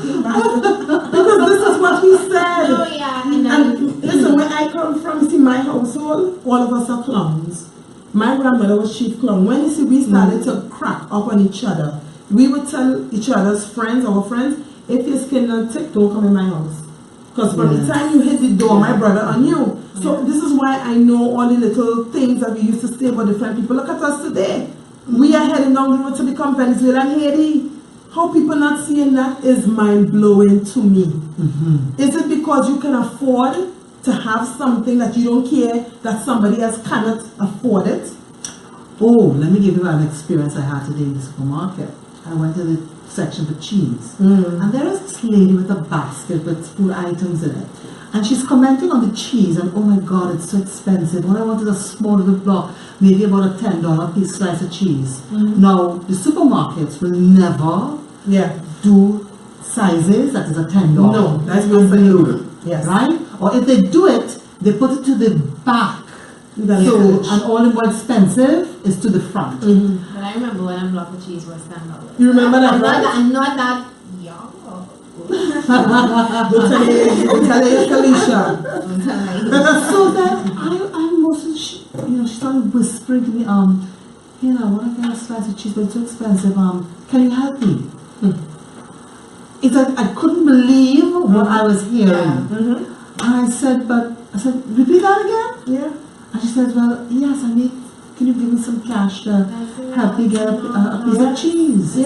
Because this is what he said. Oh yeah, and then And listen, where I come from, see my household, all of us are clowns. My grandmother was chief clown. When you see we started to crack up on each other, we would tell each other's friends, our friends, if your skin don't tick, don't come in my house. Because from the time you hit the door, my brother on you. So this is why I know all the little things that we used to say about different people. Look at us today. We are heading down the road to become Venezuela and Haiti. How people not seeing that is mind-blowing to me. Is it because you can afford to have something that you don't care that somebody else cannot afford it? Oh, let me give you an experience I had today in the supermarket. I went to the section for cheese. And there is this lady with a basket with food items in it. And she's commenting on the cheese and oh my God, it's so expensive. What I wanted a small little block, maybe about a $10 piece slice of cheese. Now, the supermarkets will never do sizes that is a $10. No, that's what I'm saying. Yes. Right? Or if they do it, they put it to the back. So, and all the more expensive is to the front. But I remember when a block of cheese was $10. You remember that, right? I'm not that young. Don't tell you, Felicia. So then I wasn't, she started whispering to me, you know, what I got a slice of cheese, but it's too expensive. Can you help me? It's like I couldn't believe what I was hearing. And I said, repeat that again? Yeah. And she said, well, yes, can you give me some cash to help me get a piece of cheese?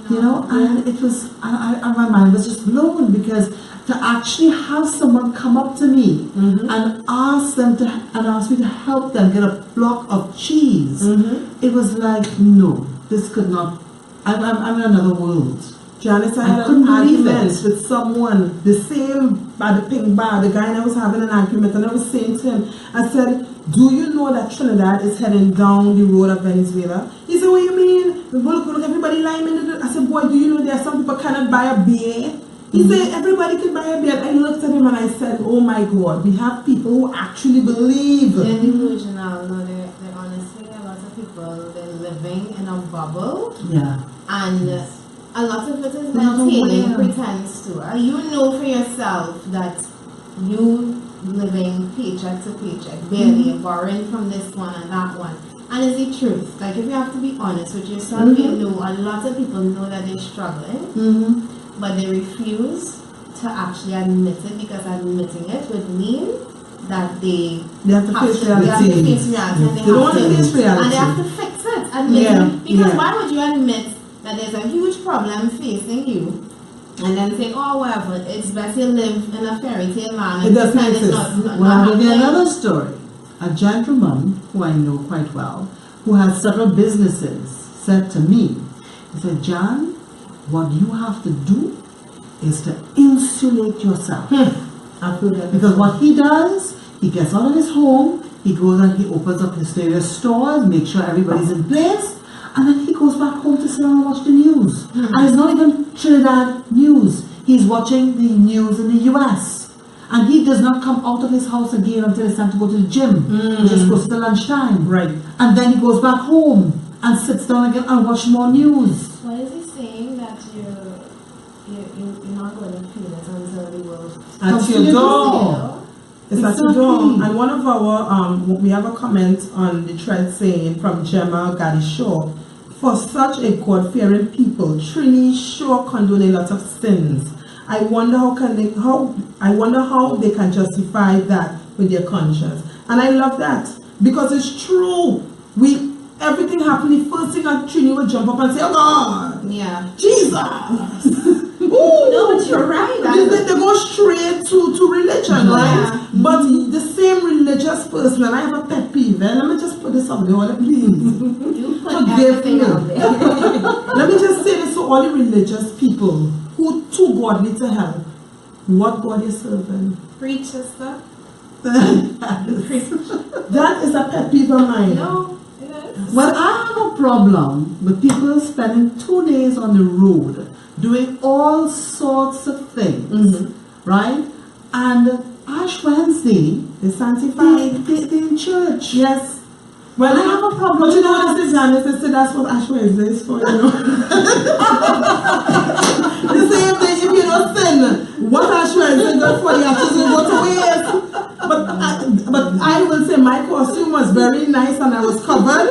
You know, and it was, my mind was just blown because to actually have someone come up to me and ask me to help them get a block of cheese, it was like, no, this could not, I'm in another world. Janice, I had an argument with someone, the same by the pink bar, the guy and I was having an argument, and I was saying to him, I said, do you know that Trinidad is heading down the road of Venezuela? He said, what do you mean? Look, everybody lying in the... I said, boy, do you know there are some people cannot buy a beer? He said, everybody can buy a beer. And I looked at him and I said, oh my God, we have people who actually believe. They're delusional. No, they're honestly, a lot of people, they're living in a bubble. Yeah. And a lot of it is maintaining pretense to. You know for yourself that you living paycheck to paycheck, barely borrowing from this one and that one. And it's the truth. Like if you have to be honest with yourself, you know a lot of people know that they're struggling, but they refuse to actually admit it because admitting it would mean that they have to face reality. They don't want to face reality. And they have to fix it. Because why would you admit that there's a huge problem facing you and then say, oh, whatever, it's better live in a fairy tale land. It doesn't exist. Well, I'll give you another story. A gentleman who I know quite well, who has several businesses, said to me, he said, John, what you have to do is to insulate yourself. Because what he does, he gets out of his home, he goes and he opens up his various stores, makes sure everybody's in place, and then he goes back home to sit down and watch the news. And it's not even Trinidad news. He's watching the news in the US. And he does not come out of his house again until it's time to go to the gym, which is close to lunchtime. Right. And then he goes back home and sits down again and watch more news. What is he saying that you're not going to feel it until the world At your door. It's at your door. And one of our, we have a comment on the thread saying from Gemma Gadishaw, for such a God-fearing people, Trini sure condone a lot of sins. I wonder how they can justify that with their conscience. And I love that because it's true. Everything happening, the first thing that Trini would jump up and say, oh God, yeah, Jesus. No, but you're right. They go straight to religion, right? But the same religious person, and I have a pet peeve, let me just put this up there, please. You put Forgive me. out there. Let me just say this to all the religious people who too godly to help. What God is serving? Preach, sister. That is a pet peeve of mine. No, it is. Well, I have a problem with people spending 2 days on the road doing all sorts of things, right? And Ash Wednesday, they sanctified. They in church. Yes. Well, I have a problem. But you know what this is, Janice? They say that's what Ash Wednesday is for, you know. The same thing, if you don't sin, what Ash Wednesday good for the ashes will go to waste. But I will say my costume was very nice and I was covered.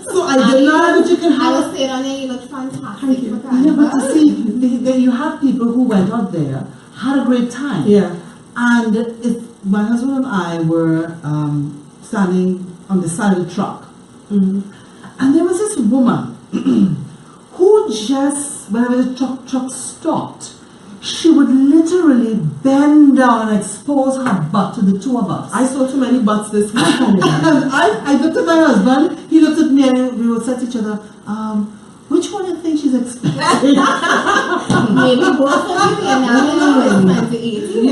So I did not. But you can I was saying on there, you look fantastic. Yeah, but you see, you have people who went out there had a great time. Yeah. And my husband and I were standing on the side of the truck. And there was this woman who just, whenever the truck stopped, she would literally bend down and expose her butt to the two of us. I saw too many butts this week. And I looked at my husband, he looked at me, and we would say to each other, which one do you think she's exposing? Maybe both of you, and now you know it's 2018.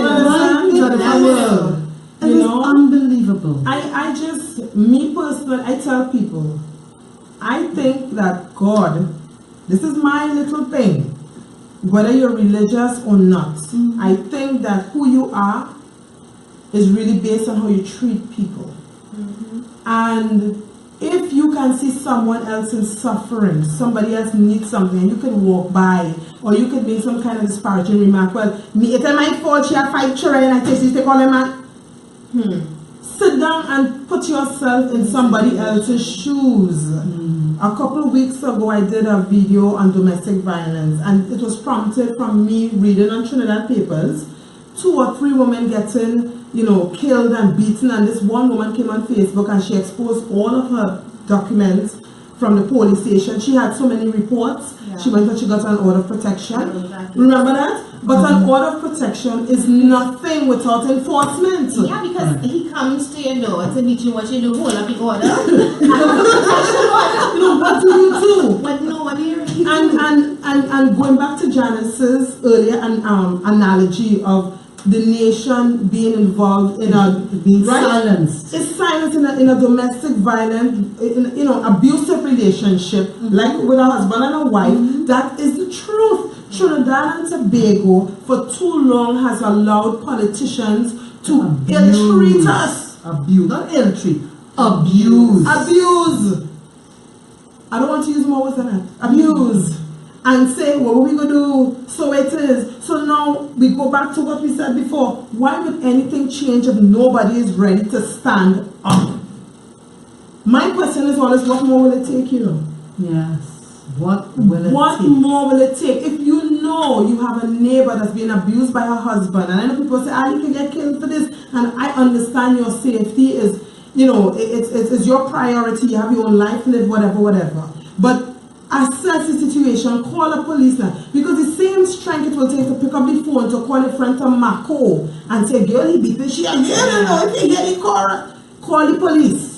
It was unbelievable. I just, me personally, I tell people, I think that God, this is my little thing, whether you're religious or not, I think that who you are is really based on how you treat people. And if you can see someone else in suffering, somebody else needs something, and you can walk by, or you can make some kind of disparaging remark, well, me, it's my fault, she have 5 children, and I take all them man. Sit down and put yourself in somebody else's shoes. A couple of weeks ago, I did a video on domestic violence, and it was prompted from me reading on Trinidad papers, 2 or 3 women getting, killed and beaten, and this one woman came on Facebook and she exposed all of her documents from the police station. She had so many reports. Yeah. She went and she got an order of protection. Exactly. Remember that? But an order of protection is nothing without enforcement. Yeah, because he comes to your door to beat you. What you do? Hold up the order. What do you do? But no, what do you really do? And going back to Janice's earlier analogy of the nation being involved in silenced. It's silence in a domestic violent, abusive relationship, like with a husband and a wife. That is the truth. Trinidad and Tobago for too long has allowed politicians to ill-treat us. Abuse, not ill-treat. Abuse. Abuse. I don't want to use more words than that. Abuse. And say, what are we going to do? So it is. So now we go back to what we said before. Why would anything change if nobody is ready to stand up? My question is always, what more will it take, Yes. What will it take? What more will it take? If you know you have a neighbor that's being abused by her husband, and I know people say, you can get killed for this, and I understand your safety is, it's your priority, you have your own life, live, whatever. But assess the situation, call a policeman, because the same strength it will take to pick up the phone to call a friend to Mako and say, girl, he beat the shit, if you get it, call the police.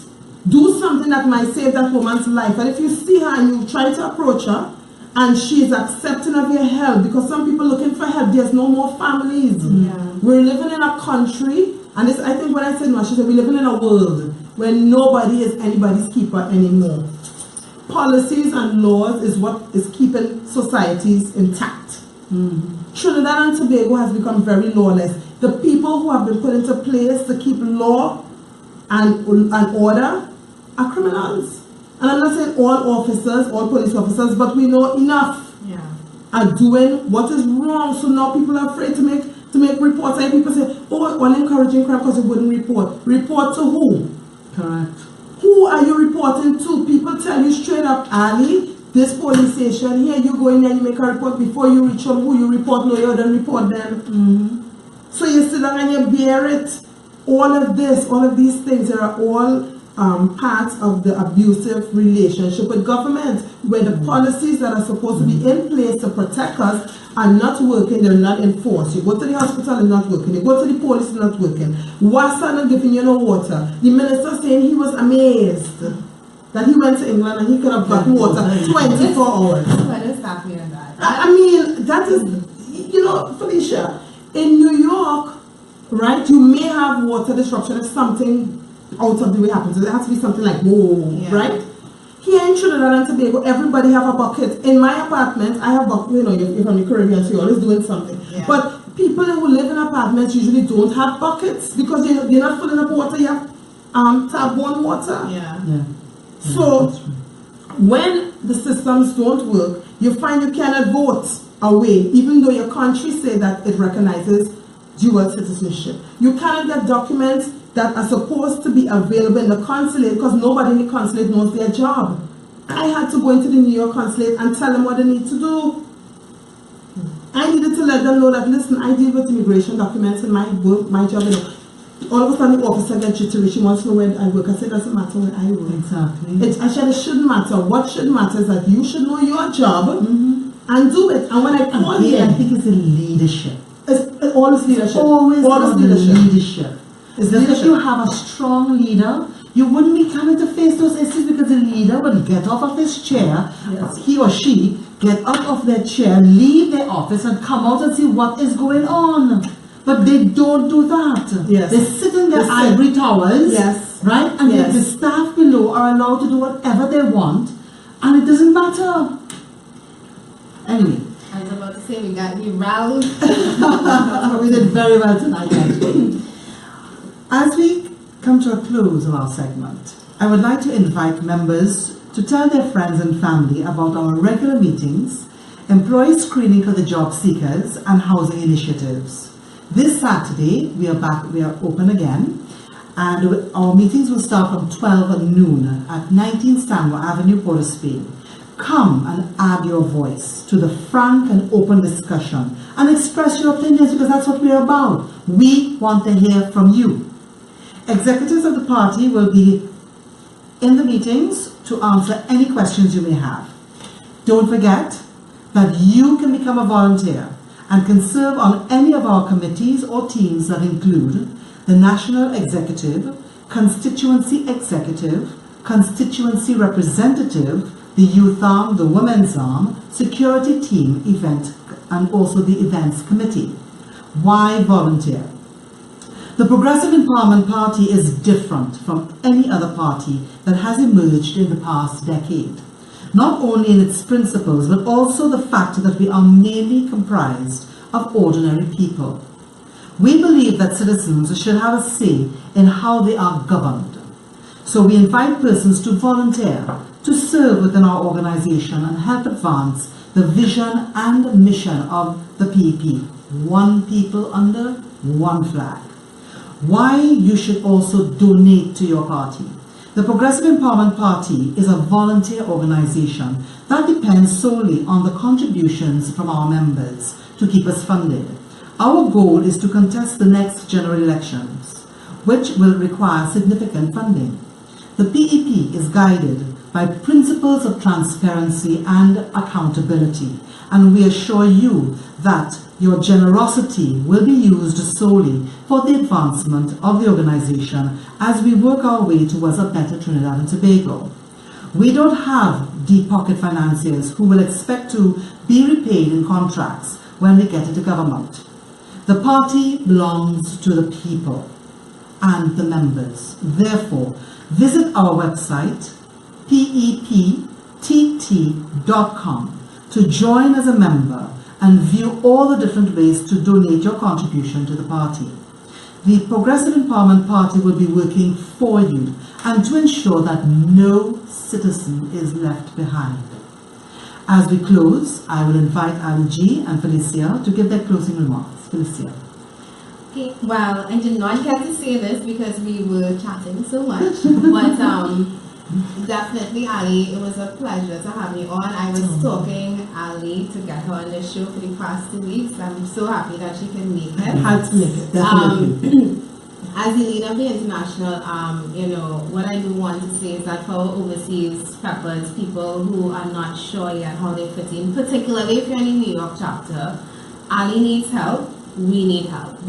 Do something that might save that woman's life. And if you see her and you try to approach her and she's accepting of your help, because some people looking for help, there's no more families. Yeah. We're living in a country, and this, I think what I said, she said, we're living in a world where nobody is anybody's keeper anymore. Policies and laws is what is keeping societies intact. Trinidad and Tobago has become very lawless. The people who have been put into place to keep law and order are criminals. And I'm not saying all officers, all police officers, but we know enough are doing what is wrong. So now people are afraid to make reports. And people say, oh, all encouraging crime because you wouldn't report. Report to who? Correct. Who are you reporting to? People tell you straight up, Ali, this police station, here you go in there and you make a report before you reach them. Who you report, no, you don't report them. So you sit down and you bear it. All of these things are all parts of the abusive relationship with government, where the policies that are supposed to be in place to protect us are not working, they're not enforced. You go to the hospital, it's not working. You go to the police, it's not working. WASA not giving you no water. The minister saying he was amazed that he went to England and he could have gotten water 24 hours. Let us stop here on that. I mean, that is, Felicia, in New York, right, you may have water disruption if something out of the way happens. It has to be something like, whoa, right? Here in Trinidad and Tobago, everybody have a bucket. In my apartment, I have bucket, you're from the Caribbean, so you're always doing something. Yeah. But people who live in apartments usually don't have buckets because you're not filling up water, you have tap-borne water. So when the systems don't work, you find you cannot vote away, even though your country say that it recognizes dual citizenship. You cannot get documents that are supposed to be available in the consulate because nobody in the consulate knows their job. I had to go into the New York consulate and tell them what they need to do. I needed to let them know that, listen, I deal with immigration documents in my work, my job. All of a sudden, the officer gets jittery. She wants to know where I work. I said, it doesn't matter where I work. Exactly. I said, it shouldn't matter. What should matter is that you should know your job and do it. And when I call you, I think it's the leadership. It's always leadership. Always Always leadership. It's Because if leadership. you have a strong leader, you wouldn't be coming to face those issues, because the leader will get off of his chair, Yes. he or she get out of their chair, leave their office and come out and see what is going on. But they don't do that. Yes. They sit in their They sit. ivory towers, Yes. right? And Yes. the staff below are allowed to do whatever they want, and it doesn't matter. Anyway, I was about to say we got you roused. we did very well tonight, actually. As we come to a close of our segment, I would like to invite members to tell their friends and family about our regular meetings, employee screening for the job seekers, and housing initiatives. This Saturday, we are open again, and our meetings will start from 12 noon at 19 Stanmore Avenue, Port of Spain. Come and add your voice to the frank and open discussion and express your opinions, because that's what we're about. We want to hear from you. Executives of the party will be in the meetings to answer any questions you may have. Don't forget that you can become a volunteer and can serve on any of our committees or teams that include the National Executive, Constituency Executive, Constituency Representative, the Youth Arm, the Women's Arm, Security Team, Event, and also the Events Committee. Why volunteer? The Progressive Empowerment Party is different from any other party that has emerged in the past decade. Not only in its principles, but also the fact that we are mainly comprised of ordinary people. We believe that citizens should have a say in how they are governed. So we invite persons to volunteer, to serve within our organization and help advance the vision and mission of the PEP. One people under one flag. Why you should also donate to your party. The Progressive Empowerment Party is a volunteer organization that depends solely on the contributions from our members to keep us funded. Our goal is to contest the next general elections, which will require significant funding. The PEP is guided by principles of transparency and accountability, and we assure you that your generosity will be used solely for the advancement of the organization as we work our way towards a better Trinidad and Tobago. We don't have deep pocket financiers who will expect to be repaid in contracts when we get into government. The party belongs to the people and the members. Therefore, visit our website, peptt.com, to join as a member and view all the different ways to donate your contribution to the party. The Progressive Empowerment Party will be working for you and to ensure that no citizen is left behind. As we close, I will invite Ali G and Felicia to give their closing remarks. Felicia. Okay, well, I did not get to say this because we were chatting so much, but definitely, Ali, it was a pleasure to have you on. I was stalking Ali to get her on the show for the past 2 weeks. I'm so happy that she can make it. Had to make it. Definitely. As the leader of the international, what I do want to say is that for our overseas preppers, people who are not sure yet how they fit in, particularly if you're in the New York chapter, Ali needs help. We need help.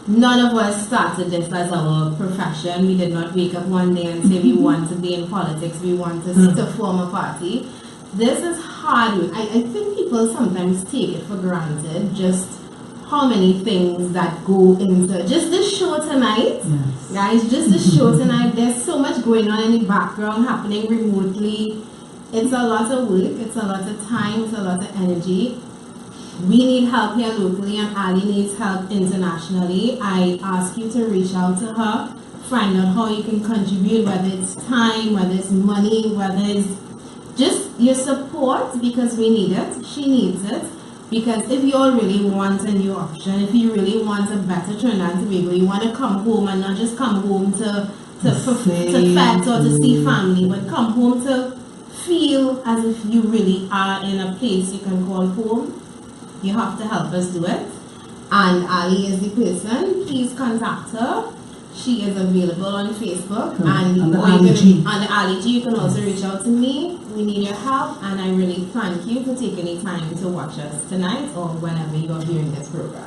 None of us started this as our profession. We did not wake up one day and say we want to be in politics, we want to form a party. This is hard work. I think people sometimes take it for granted, just how many things that go into just this show tonight. Yes. Guys, just the show tonight. There's so much going on in the background happening remotely. It's a lot of work, it's a lot of time, it's a lot of energy. We need help here locally, and Ali needs help internationally. I ask you to reach out to her, find out how you can contribute, whether it's time, whether it's money, whether it's just your support, because we need it. She needs it. Because if you all really want a new option, if you really want a better Trinidad and Tobago, you want to come home and not just come home to fete or to see family, but come home to feel as if you really are in a place you can call home, You have to help us do it. And Ali is the person. Please contact her. She is available on Facebook. And the or you Ali can- G. on the Ali G. You can also reach out to me. We need your help. And I really thank you for taking the time to watch us tonight or whenever you are viewing this program.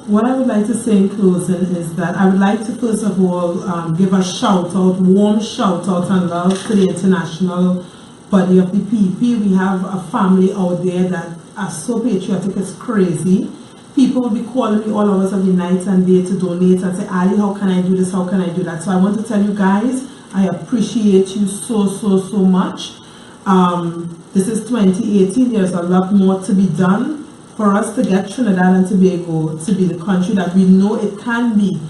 What I would like to say in closing is that I would like to first of all give a shout out, warm shout out and love to the international body of the PEP. We have a family out there that are so patriotic, it's crazy. People will be calling me all hours of the night and day to donate and say, Ali, how can I do this, how can I do that? So I want to tell you guys, I appreciate you so much. This is 2018, there's a lot more to be done for us to get Trinidad and Tobago to be the country that we know it can be.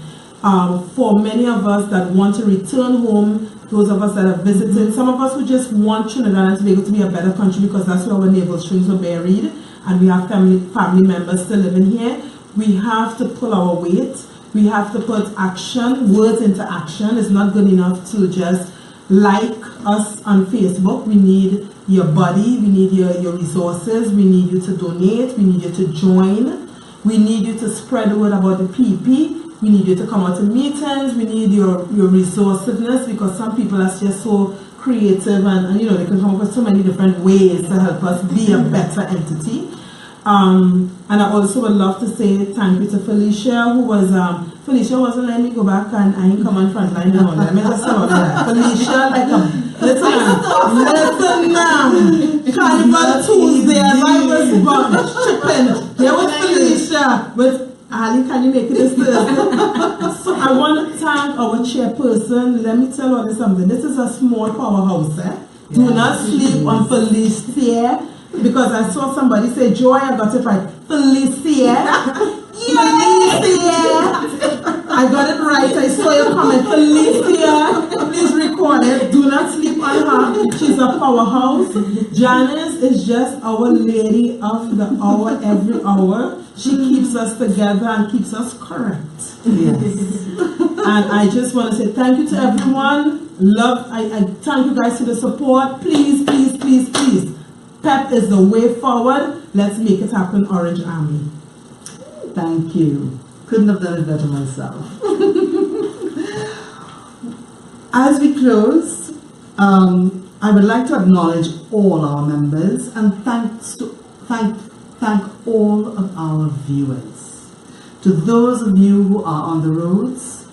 For many of us that want to return home, those of us that have visited, some of us who just want Trinidad and Tobago to be a better country because that's where our navel strings were buried and we have family members still living here. We have to pull our weight. We have to put action, words into action. It's not good enough to just like us on Facebook. We need your body, we need your resources, we need you to donate, we need you to join, we need you to spread the word about the PEP, we need you to come out to meetings, we need your resourcefulness because some people are just so creative and you know they can come up with so many different ways to help us be a better entity. And I also would love to say thank you to Felicia, who was, Felicia wasn't letting me go back and I ain't come on front line and all that. Let me just say about that. Felicia, like listen now, Carnival Tuesday, and I was shipping. There was Felicia with Ali, can you make it this Thursday? So I want to thank our chairperson. Let me tell you something. This is a small powerhouse. Do not sleep on Felicia. Because I saw somebody say, Joy, I got it right. Felicia. Felicia. I got it right. I saw your comment. Felicia. Please record it. Do not sleep on her. She's a powerhouse. Janice is just our lady of the hour every hour. She keeps us together and keeps us correct. Yes. And I just want to say thank you to everyone. Love. I thank you guys for the support. Please. PEP is the way forward. Let's make it happen, Orange Army. Thank you. Couldn't have done it better myself. As we close, I would like to acknowledge all our members and thank all of our viewers. To those of you who are on the roads,